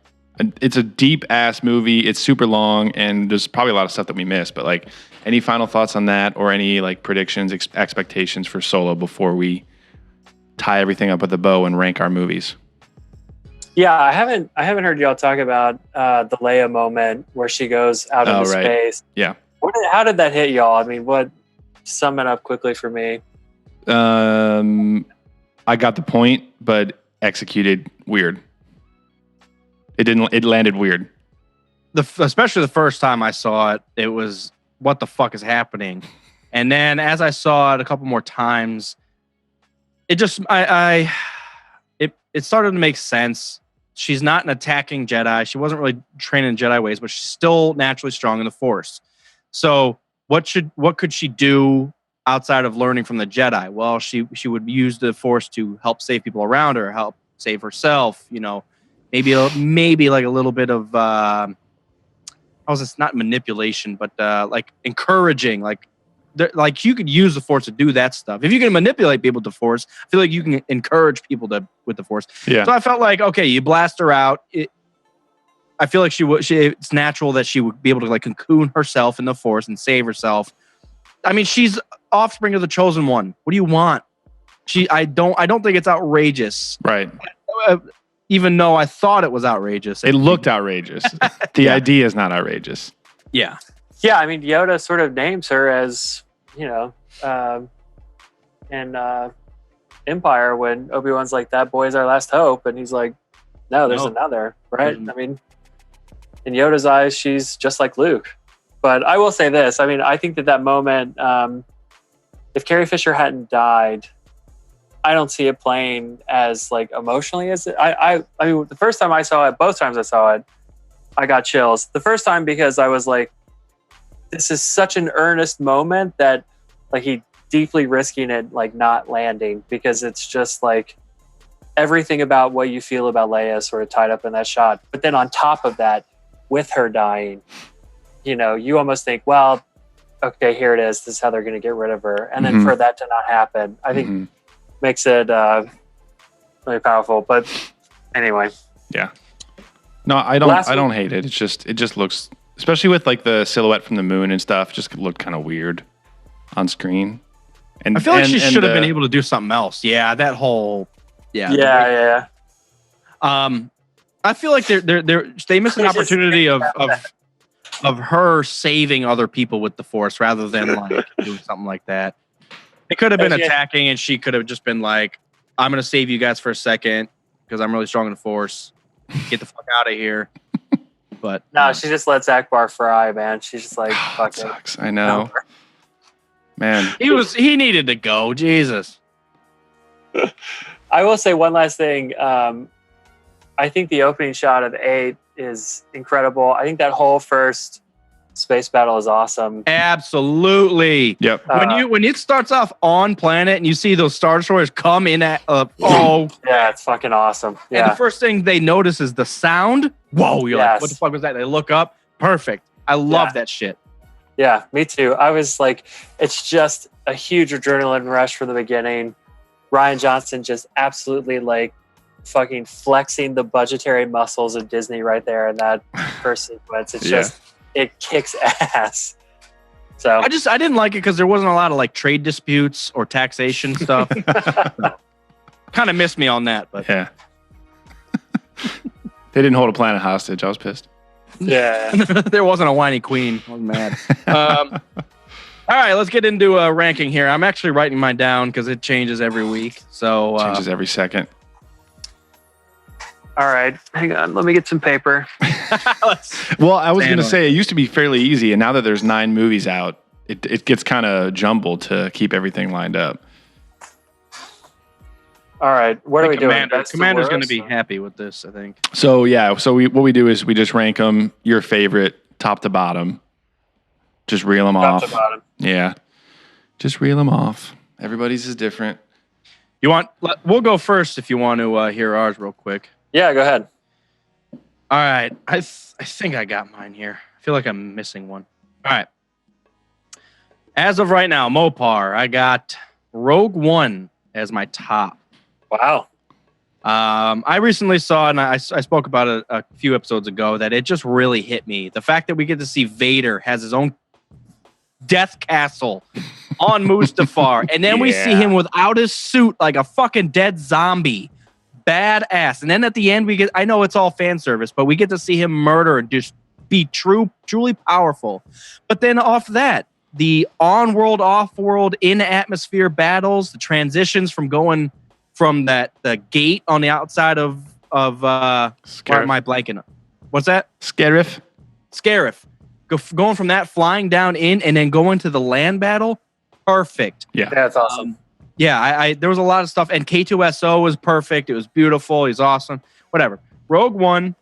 It's a deep ass movie. It's super long, and there's probably a lot of stuff that we missed. But like, any final thoughts on that, or any like predictions, expectations for Solo before we tie everything up with a bow and rank our movies? Yeah, I haven't heard y'all talk about the Leia moment where she goes out into space. Yeah. How did that hit y'all? I mean, sum it up quickly for me. I got the point, but executed weird. It landed weird. Especially the first time I saw it, it was, what the fuck is happening? And then as I saw it a couple more times, it just, it started to make sense. She's not an attacking Jedi. She wasn't really trained in Jedi ways, but she's still naturally strong in the Force. So what could she do outside of learning from the Jedi? Well, she would use the Force to help save people around her, help save herself, you know, maybe like a little bit of, it's not manipulation, but like encouraging, like you could use the Force to do that stuff. If you can manipulate people with the Force, I feel like you can encourage people with the Force. Yeah. So I felt like, okay, you blast her out. I feel like it's natural that she would be able to like cocoon herself in the Force and save herself. I mean, she's offspring of the Chosen One. What do you want? I don't think it's outrageous. Right. Even though I thought it was outrageous. It looked outrageous. The idea is not outrageous. Yeah. Yeah, I mean, Yoda sort of names her as, you know, in Empire when Obi-Wan's like, that boy's our last hope. And he's like, no, there's another, right? I mean, in Yoda's eyes, she's just like Luke. But I will say this. I mean, I think that moment, if Carrie Fisher hadn't died, I don't see it playing as like emotionally as it. I mean, the first time I saw it, both times I saw it, I got chills. The first time because I was like, this is such an earnest moment that like he deeply risking it, like not landing, because it's just like everything about what you feel about Leia is sort of tied up in that shot. But then on top of that, with her dying, you know, you almost think, well, okay, here it is. This is how they're going to get rid of her. And then for that to not happen, I think makes it really powerful. But anyway. Yeah. No, I don't hate it. It just looks, especially with like the silhouette from the moon and stuff, just looked kind of weird on screen. And I feel like she should have been able to do something else. Yeah, that whole Yeah. I feel like they missed an opportunity of her saving other people with the Force rather than like doing something like that. It could have been attacking, and she could have just been like, "I'm going to save you guys for a second because I'm really strong in the Force. Get the fuck out of here." But no, she just lets Akbar fry, man. She's just like, "Fuck it." Sucks. I know, man. He needed to go. Jesus. I will say one last thing. I think the opening shot of 8 is incredible. I think that whole first space battle is awesome. Absolutely. Yep. When it starts off on planet and you see those Star Destroyers come in at yeah, it's fucking awesome. Yeah. And the first thing they notice is the sound. Whoa, you're like, what the fuck was that? They look up. Perfect. I love that shit. Yeah, me too. I was like, it's just a huge adrenaline rush from the beginning. Rian Johnson just absolutely like fucking flexing the budgetary muscles of Disney right there in that first sequence. It's just, it kicks ass. So I didn't like it because there wasn't a lot of like trade disputes or taxation stuff. Kind of missed me on that, but yeah. They didn't hold a planet hostage. I was pissed. Yeah. There wasn't a whiny queen. I was mad. All right, let's get into a ranking here. I'm actually writing mine down because it changes every week. So changes every second. All right, hang on. Let me get some paper. Well, I was going to say it used to be fairly easy, and now that there's 9 movies out, it gets kind of jumbled to keep everything lined up. All right, what are we doing? Commander's going to be happy with this, I think. So what we do is we just rank them your favorite top to bottom. Just reel them off. Top to bottom. Yeah, just reel them off. Everybody's is different. We'll go first if you want to hear ours real quick. Yeah, go ahead. All right, I think I got mine here. I feel like I'm missing one. All right. As of right now, Mopar, I got Rogue One as my top. Wow. I recently saw, and I spoke about it a few episodes ago, that it just really hit me. The fact that we get to see Vader has his own death castle on Mustafar, and then we see him without his suit like a fucking dead zombie. Badass. And then at the end, I know it's all fan service, but we get to see him murder and just be truly powerful. But then off that, the on-world, off-world, in-atmosphere battles, the transitions from going from the gate on the outside of why am I blanking? What's that? Scarif. Going from that, flying down in, and then going to the land battle. Perfect. Yeah. That's awesome. Yeah, there was a lot of stuff, and K2SO was perfect. It was beautiful. He's awesome. Whatever. Rogue One.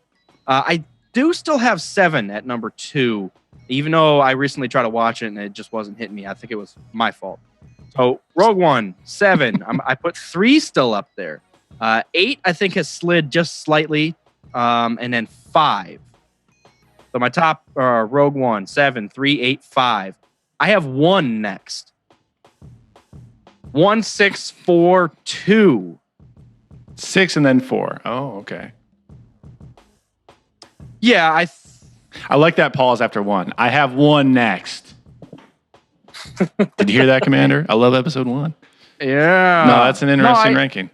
I do still have 7 at number 2, even though I recently tried to watch it and it just wasn't hitting me. I think it was my fault. So Rogue One, 7. I put 3 still up there. 8, I think, has slid just slightly, and then 5. So my top Rogue One, 7, 3, 8, 5. I have 1 next. 1, 6, 4, 2. 6 and then 4. Oh, okay. Yeah, I like that pause after 1. I have 1 next. Did you hear that, Commander? I love episode 1. Yeah. No, that's an interesting ranking.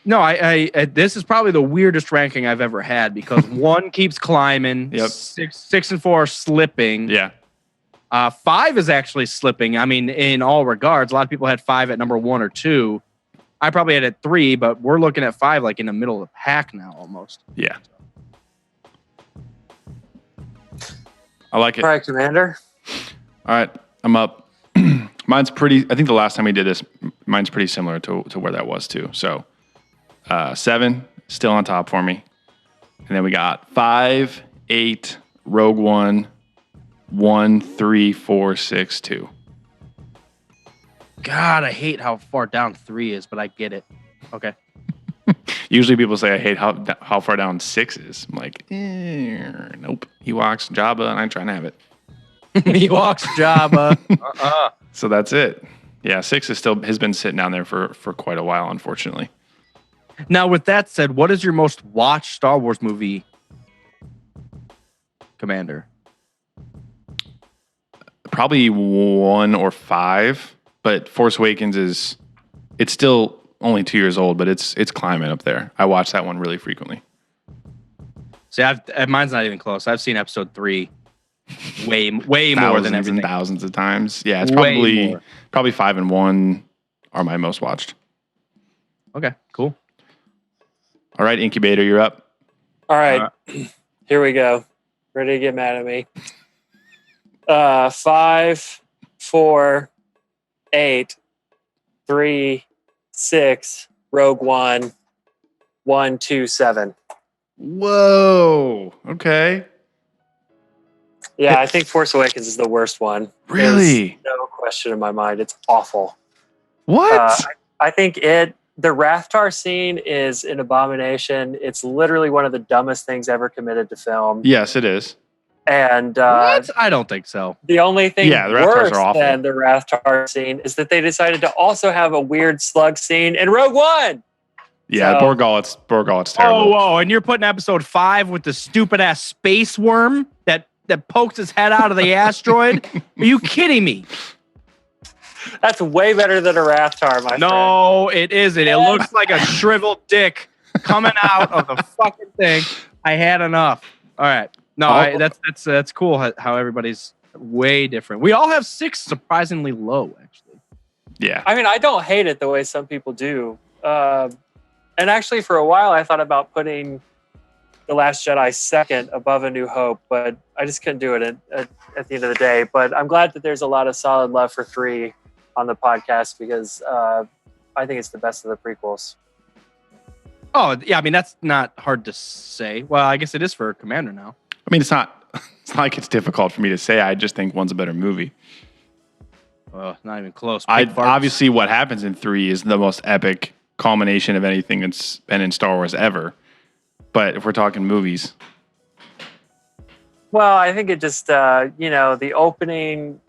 No, I this is probably the weirdest ranking I've ever had because 1 keeps climbing. Yep. 6 and 4 are slipping. Yeah. 5 is actually slipping. I mean, in all regards, a lot of people had 5 at number 1 or 2. I probably had it 3, but we're looking at 5 like in the middle of the pack now almost. Yeah. I like it. All right, Commander. All right, I'm up. Mine's pretty. I think the last time we did this, mine's pretty similar to where that was too. So 7 still on top for me, and then we got 5, 8, Rogue One, 1, 3, 4, 6, 2. God, I hate how far down 3 is, but I get it. Okay. Usually people say I hate how far down 6 is. I'm like, nope. Ewoks, Jabba, and I'm trying to have it. Ewoks, Jabba. So that's it. Yeah, 6 has been sitting down there for quite a while, unfortunately. Now, with that said, what is your most watched Star Wars movie, Commander? Probably 1 or 5, but Force Awakens it's still only 2 years old, but it's climbing up there. I watch that one really frequently. See, mine's not even close. I've seen episode 3 way more than everything. And thousands of times. Yeah, it's probably 5 and 1 are my most watched. Okay, cool. All right, Incubator, you're up. All right. Here we go. Ready to get mad at me. 5, 4, 8, 3, 6, Rogue One, 1, 2, 7. Whoa. Okay. Yeah, I think Force Awakens is the worst one. Really? There's no question in my mind. It's awful. What? I think the Rathtar scene is an abomination. It's literally one of the dumbest things ever committed to film. Yes, it is. And what? I don't think so. The only thing the Rathtars worse are awful. than the Rathtar scene is that they decided to also have a weird slug scene in Rogue One. Yeah, So- Borgullet's terrible. Oh, and you're putting episode 5 with the stupid ass space worm that pokes his head out of the asteroid? Are you kidding me? That's way better than a Rathtar, my friend. No, it isn't. It looks like a shriveled dick coming out of the fucking thing. I had enough. All right. No, that's cool how everybody's way different. We all have 6 surprisingly low, actually. Yeah. I mean, I don't hate it the way some people do. And actually, for a while, I thought about putting The Last Jedi second above A New Hope, but I just couldn't do it at the end of the day. But I'm glad that there's a lot of solid love for 3 on the podcast because I think it's the best of the prequels. Oh, yeah. I mean, that's not hard to say. Well, I guess it is for Commander now. I mean, it's not like it's difficult for me to say. I just think one's a better movie. Well, not even close. Obviously, what happens in 3 is the most epic culmination of anything that's been in Star Wars ever. But if we're talking movies, well, I think it just the opening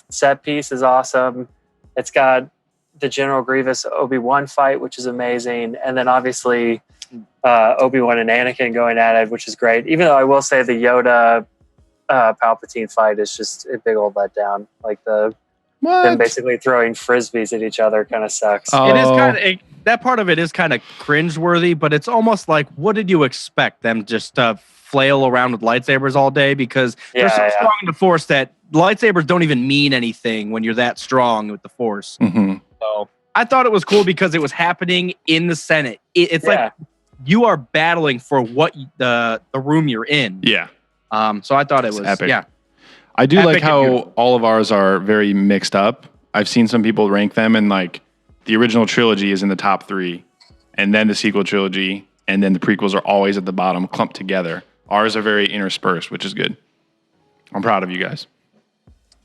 set piece is awesome. It's got the General Grievous Obi-Wan fight, which is amazing, and then obviously Obi-Wan and Anakin going at it, which is great. Even though I will say the Yoda Palpatine fight is just a big old letdown. Like them basically throwing frisbees at each other kind of sucks. Oh. It is kind of that part of it is kind of cringeworthy, but it's almost like, what did you expect them just flail around with lightsabers all day? Because they're so strong in the Force that lightsabers don't even mean anything when you're that strong with the Force. Mm-hmm. So I thought it was cool because it was happening in the Senate. It's like you are battling for what the room you're in. Yeah. So I thought it was epic. Yeah. I do like how all of ours are very mixed up. I've seen some people rank them, and like the original trilogy is in the top 3, and then the sequel trilogy, and then the prequels are always at the bottom, clumped together. Ours are very interspersed, which is good. I'm proud of you guys.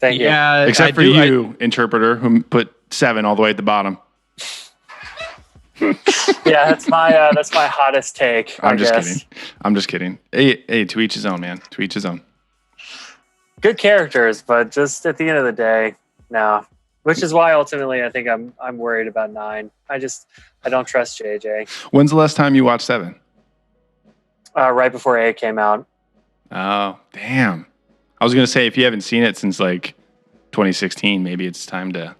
Thank you. Except for you, Interpreter, who put 7 all the way at the bottom. Yeah, that's my hottest take. I'm just kidding. Hey, to each his own, man. To each his own. Good characters, but just at the end of the day, no. Which is why ultimately I think I'm worried about 9. I don't trust JJ. When's the last time you watched 7? Right before 8 came out. Oh, damn. I was gonna say if you haven't seen it since like 2016, maybe it's time to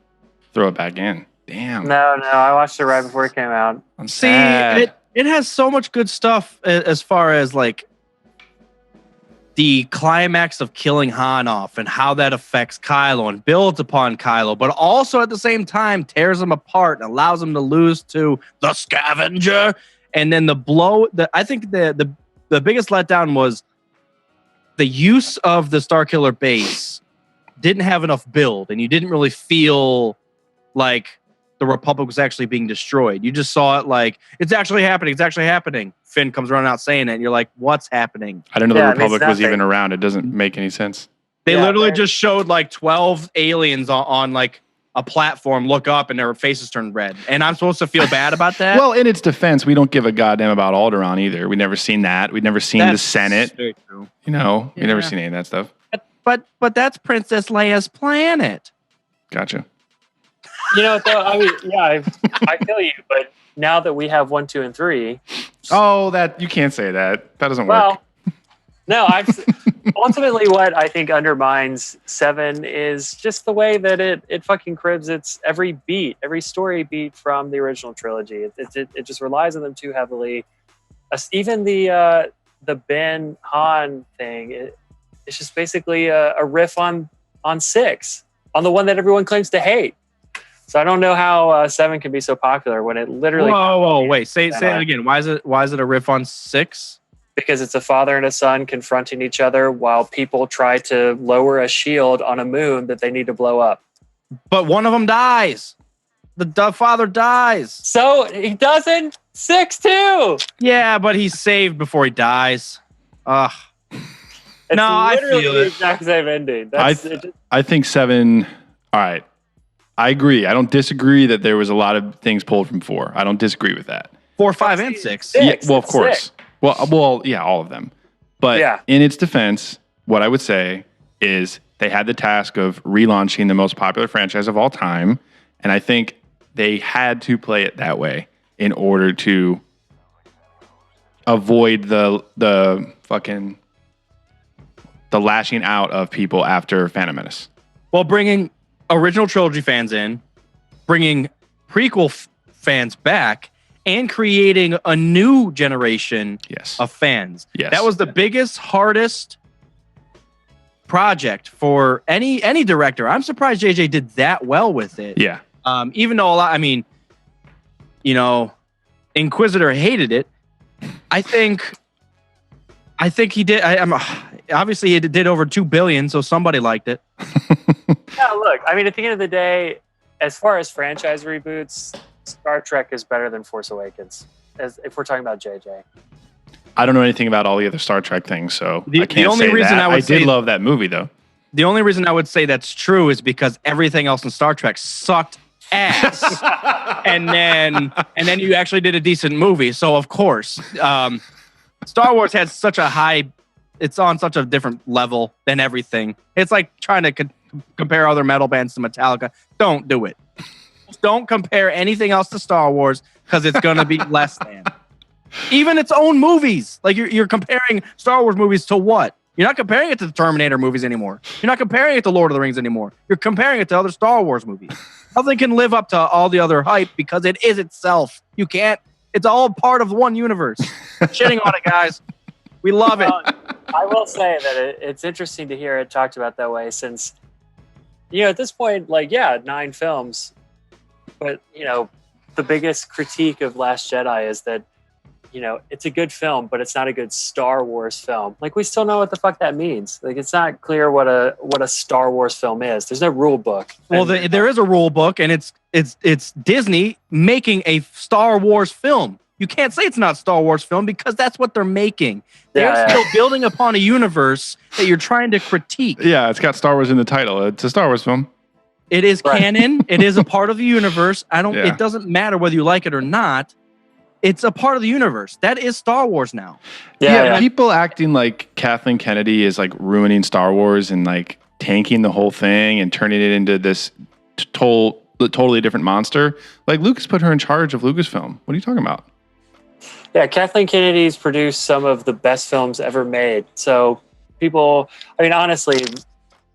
throw it back in. Damn. No, I watched it right before it came out. I'm sad. It has so much good stuff as far as like the climax of killing Han off and how that affects Kylo and builds upon Kylo, but also at the same time tears him apart and allows him to lose to the Scavenger. And then I think the biggest letdown was the use of the Starkiller base didn't have enough build, and you didn't really feel like the Republic was actually being destroyed. You just saw it like, it's actually happening. It's actually happening. Finn comes running out saying it, and you're like, what's happening? I didn't know the Republic was even around. It doesn't make any sense. They literally just showed like 12 aliens on like a platform, look up, and their faces turn red. And I'm supposed to feel bad about that? Well, in its defense, we don't give a goddamn about Alderaan either. We've never seen that. We've never seen the Senate. Very true. We've never seen any of that stuff. But that's Princess Leia's planet. Gotcha. Though, I mean, yeah, I feel you, but now that we have 1, 2, and 3. Oh, that you can't say that. That doesn't work. No, ultimately what I think undermines 7 is just the way that it fucking cribs its every story beat from the original trilogy. It just relies on them too heavily. Even the Ben Han thing, it's just basically a riff on 6, on the one that everyone claims to hate. So I don't know how 7 can be so popular when it literally. Whoa! Wait, say it again. Why is it a riff on 6? Because it's a father and a son confronting each other while people try to lower a shield on a moon that they need to blow up. But one of them dies. The father dies. So he doesn't. 6 too. Yeah, but he's saved before he dies. Ugh. It's I literally feel the it. exact same ending. I think 7. All right. I agree. I don't disagree that there was a lot of things pulled from 4. I don't disagree with that. 4, 5, and 6. Yeah, well, of course. 6. Well, yeah, all of them. But in its defense, what I would say is they had the task of relaunching the most popular franchise of all time, and I think they had to play it that way in order to avoid the lashing out of people after Phantom Menace. Well, bringing original trilogy fans in, bringing prequel fans back, and creating a new generation of fans. Yes. That was the biggest, hardest project for any director. I'm surprised JJ did that well with it. Yeah. Even though Inquisitor hated it, I think he did. Obviously he did over $2 billion, so somebody liked it. Yeah, look, I mean, at the end of the day, as far as franchise reboots, Star Trek is better than Force Awakens. If we're talking about JJ. I don't know anything about all the other Star Trek things, so I can't the only say reason that. I did love that movie, though. The only reason I would say that's true is because everything else in Star Trek sucked ass, and then you actually did a decent movie. So of course, Star Wars has such a high. It's on such a different level than everything. It's like trying to compare other metal bands to Metallica. Don't do it. Don't compare anything else to Star Wars because it's going to be less than. Even its own movies. Like you're comparing Star Wars movies to what? You're not comparing it to the Terminator movies anymore. You're not comparing it to Lord of the Rings anymore. You're comparing it to other Star Wars movies. Nothing can live up to all the other hype because it is itself. You can't. It's all part of one universe. Shitting on it, guys. We love it. I will say that it's interesting to hear it talked about that way since, at this point, 9 films. But, the biggest critique of Last Jedi is that, it's a good film, but it's not a good Star Wars film. We still know what the fuck that means. It's not clear what a Star Wars film is. There's no rule book. Well, there is a rule book, and it's Disney making a Star Wars film. You can't say it's not Star Wars film because that's what they're making. They're still building upon a universe that you're trying to critique. Yeah, it's got Star Wars in the title. It's a Star Wars film. It is canon. It is a part of the universe. It doesn't matter whether you like it or not. It's a part of the universe. That is Star Wars now. Yeah. People acting like Kathleen Kennedy is ruining Star Wars and tanking the whole thing and turning it into this totally different monster. Lucas put her in charge of Lucasfilm. What are you talking about? Yeah, Kathleen Kennedy's produced some of the best films ever made. So people, honestly,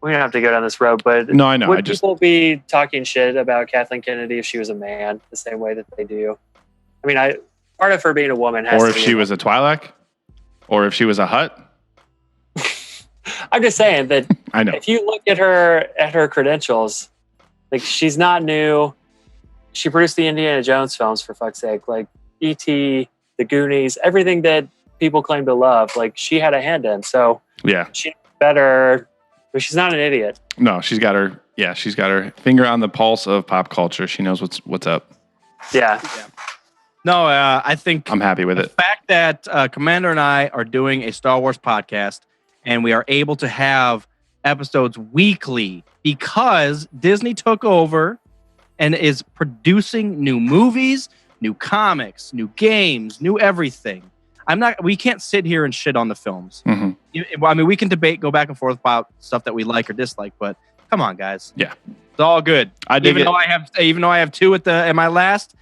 we don't have to go down this road, but no, I know. Would people be talking shit about Kathleen Kennedy if she was a man the same way that they do? Part of her being a woman has to be... Or if she was a Twi'lek? Or if she was a Hutt? I'm just saying that I know. If you look at her credentials, she's not new. She produced the Indiana Jones films, for fuck's sake. E.T., The Goonies, everything that people claim to love, she had a hand in. So yeah, she's better... But she's not an idiot. No, she's got her finger on the pulse of pop culture. She knows what's up. Yeah. No, I think I'm happy with it. The fact that Commander and I are doing a Star Wars podcast and we are able to have episodes weekly because Disney took over and is producing new movies, new comics, new games, new everything. We can't sit here and shit on the films. Mm-hmm. We can debate, go back and forth about stuff that we like or dislike, but come on, guys. Yeah. It's all good. Even though I have 2 at my last,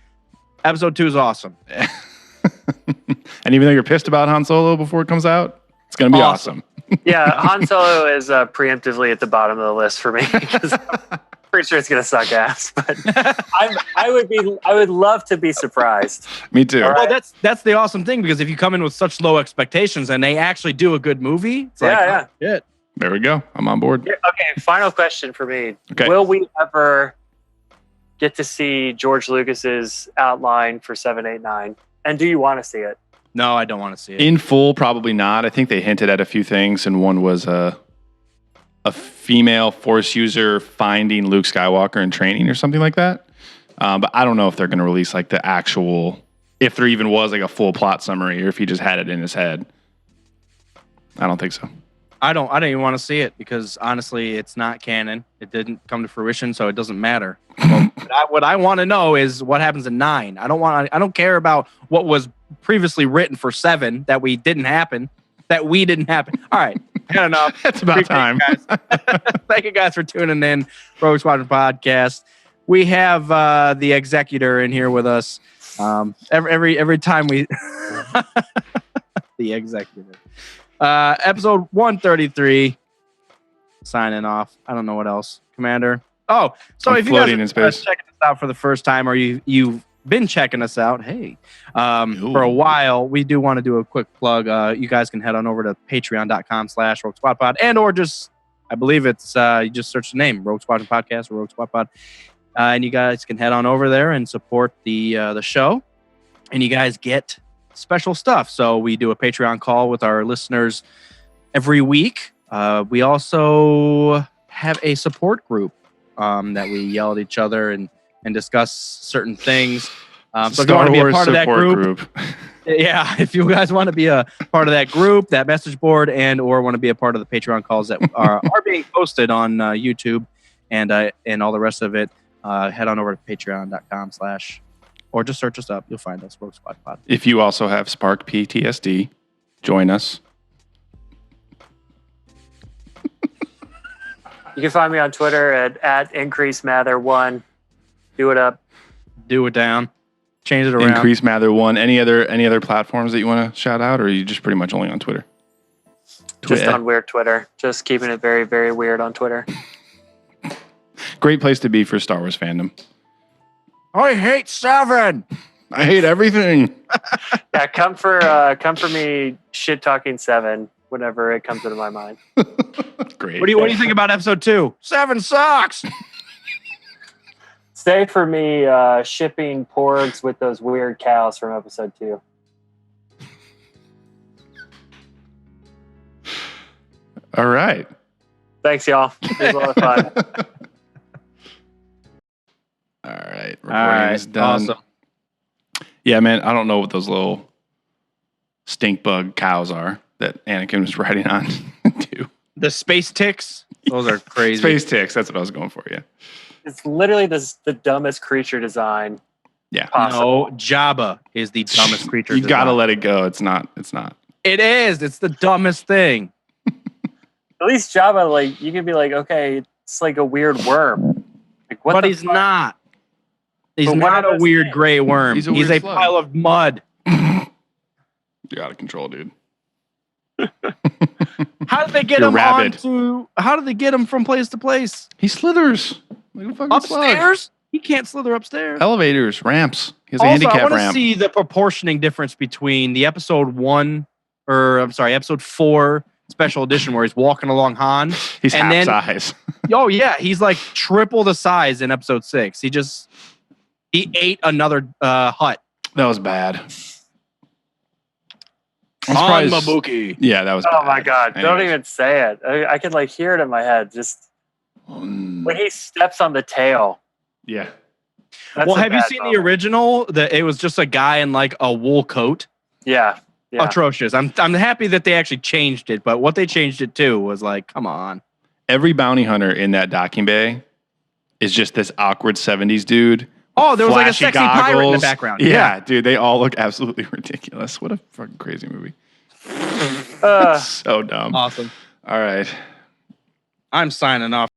episode 2 is awesome. And even though you're pissed about Han Solo before it comes out, it's going to be awesome. Yeah, Han Solo is preemptively at the bottom of the list for me because I'm pretty sure it's going to suck ass. But I would love to be surprised. Me too. Right? Well, that's the awesome thing because if you come in with such low expectations and they actually do a good movie, it's shit. There we go. I'm on board. Okay, final question for me. Okay. Will we ever get to see George Lucas's outline for 7, 8, 9? And do you want to see it? No, I don't want to see it. In full, probably not. I think they hinted at a few things, and one was a female Force user finding Luke Skywalker in training or something like that. But I don't know if they're going to release the actual, if there even was a full plot summary or if he just had it in his head. I don't think so. I don't even want to see it because honestly, it's not canon. It didn't come to fruition, so it doesn't matter. What I want to know is what happens in 9. I don't care about what was previously written for 7 that we didn't happen. All right, had enough. That's about time. Thank you guys for tuning in, Rogue Squadron Podcast. We have the executor in here with us. Every time we the executor. Episode 133. Signing off. I don't know what else, Commander. Oh, so if you guys are checking us out for the first time, or you've been checking us out, for a while, we do want to do a quick plug. You guys can head on over to patreon.com/Rogue Squad Pod, and or just, I believe it's you just search the name Rogue Squadron Podcast or Rogue Squad Pod, and you guys can head on over there and support the show, and you guys get special stuff. So we do a Patreon call with our listeners every week. We also have a support group that we yell at each other and discuss certain things. So if you want to be a part of that group. Yeah, if you guys want to be a part of that group, that message board, and or want to be a part of the Patreon calls that are being posted on YouTube and all the rest of it, head on over to patreon.com/ or just search us up. You'll find us, Rogue Squad Pod. If you also have Spark PTSD, join us. You can find me on Twitter at IncreaseMather1. Do it up. Do it down. Change it around. Increase Mather 1. Any other platforms that you want to shout out, or are you just pretty much only on Twitter? Just on weird Twitter. Just keeping it very, very weird on Twitter. Great place to be for Star Wars fandom. I hate 7. I hate everything. Yeah, come for me shit talking 7 whenever it comes into my mind. Great. What do you think about episode 2? 7 sucks. Stay for me shipping porgs with those weird cows from episode 2. All right. Thanks, y'all. It was a lot of fun. All right. Recording is done. Awesome. Yeah, man, I don't know what those little stink bug cows are that Anakin was riding on too. The space ticks? Those are crazy. Space ticks. That's what I was going for, yeah. It's literally the dumbest creature desigin. Yeah. Possible. No, Jabba is the dumbest creature. You got to let it go. It's not. It is. It's the dumbest thing. At least Jabba, like, you can be like, okay, it's like a weird worm. Like, what? But the he's fuck? not. He's But not a weird gray worm. He's a He's weird a slug. pile of mud. You're out of control, dude. How did they get You're him rabid. How did they get him from place to place? He slithers. Like a fucking Upstairs? slug. He can't slither upstairs. Elevators, ramps. He has a Also, I handicap want to ramp. see the proportioning difference between the episode 4 special edition where he's walking along Han. He's and half then, size. Oh yeah, he's like triple the size in episode 6. He ate another hut. That was bad. On Mabuki. Yeah, that was Oh bad. my god! Don't Anyways. even say it. I can like hear it in my head. Just when he steps on the tail. Yeah. That's Well, a have you bad seen moment. the original? That it was just a guy in like a wool coat. Yeah. Atrocious. I'm happy that they actually changed it, but what they changed it to was like, come on. Every bounty hunter in that docking bay is just this awkward 70s dude. Oh, there was like a Flashy sexy pirate in the goggles. background. Yeah, dude, they all look absolutely ridiculous. What a fucking crazy movie. So dumb. Awesome. All right. I'm signing off.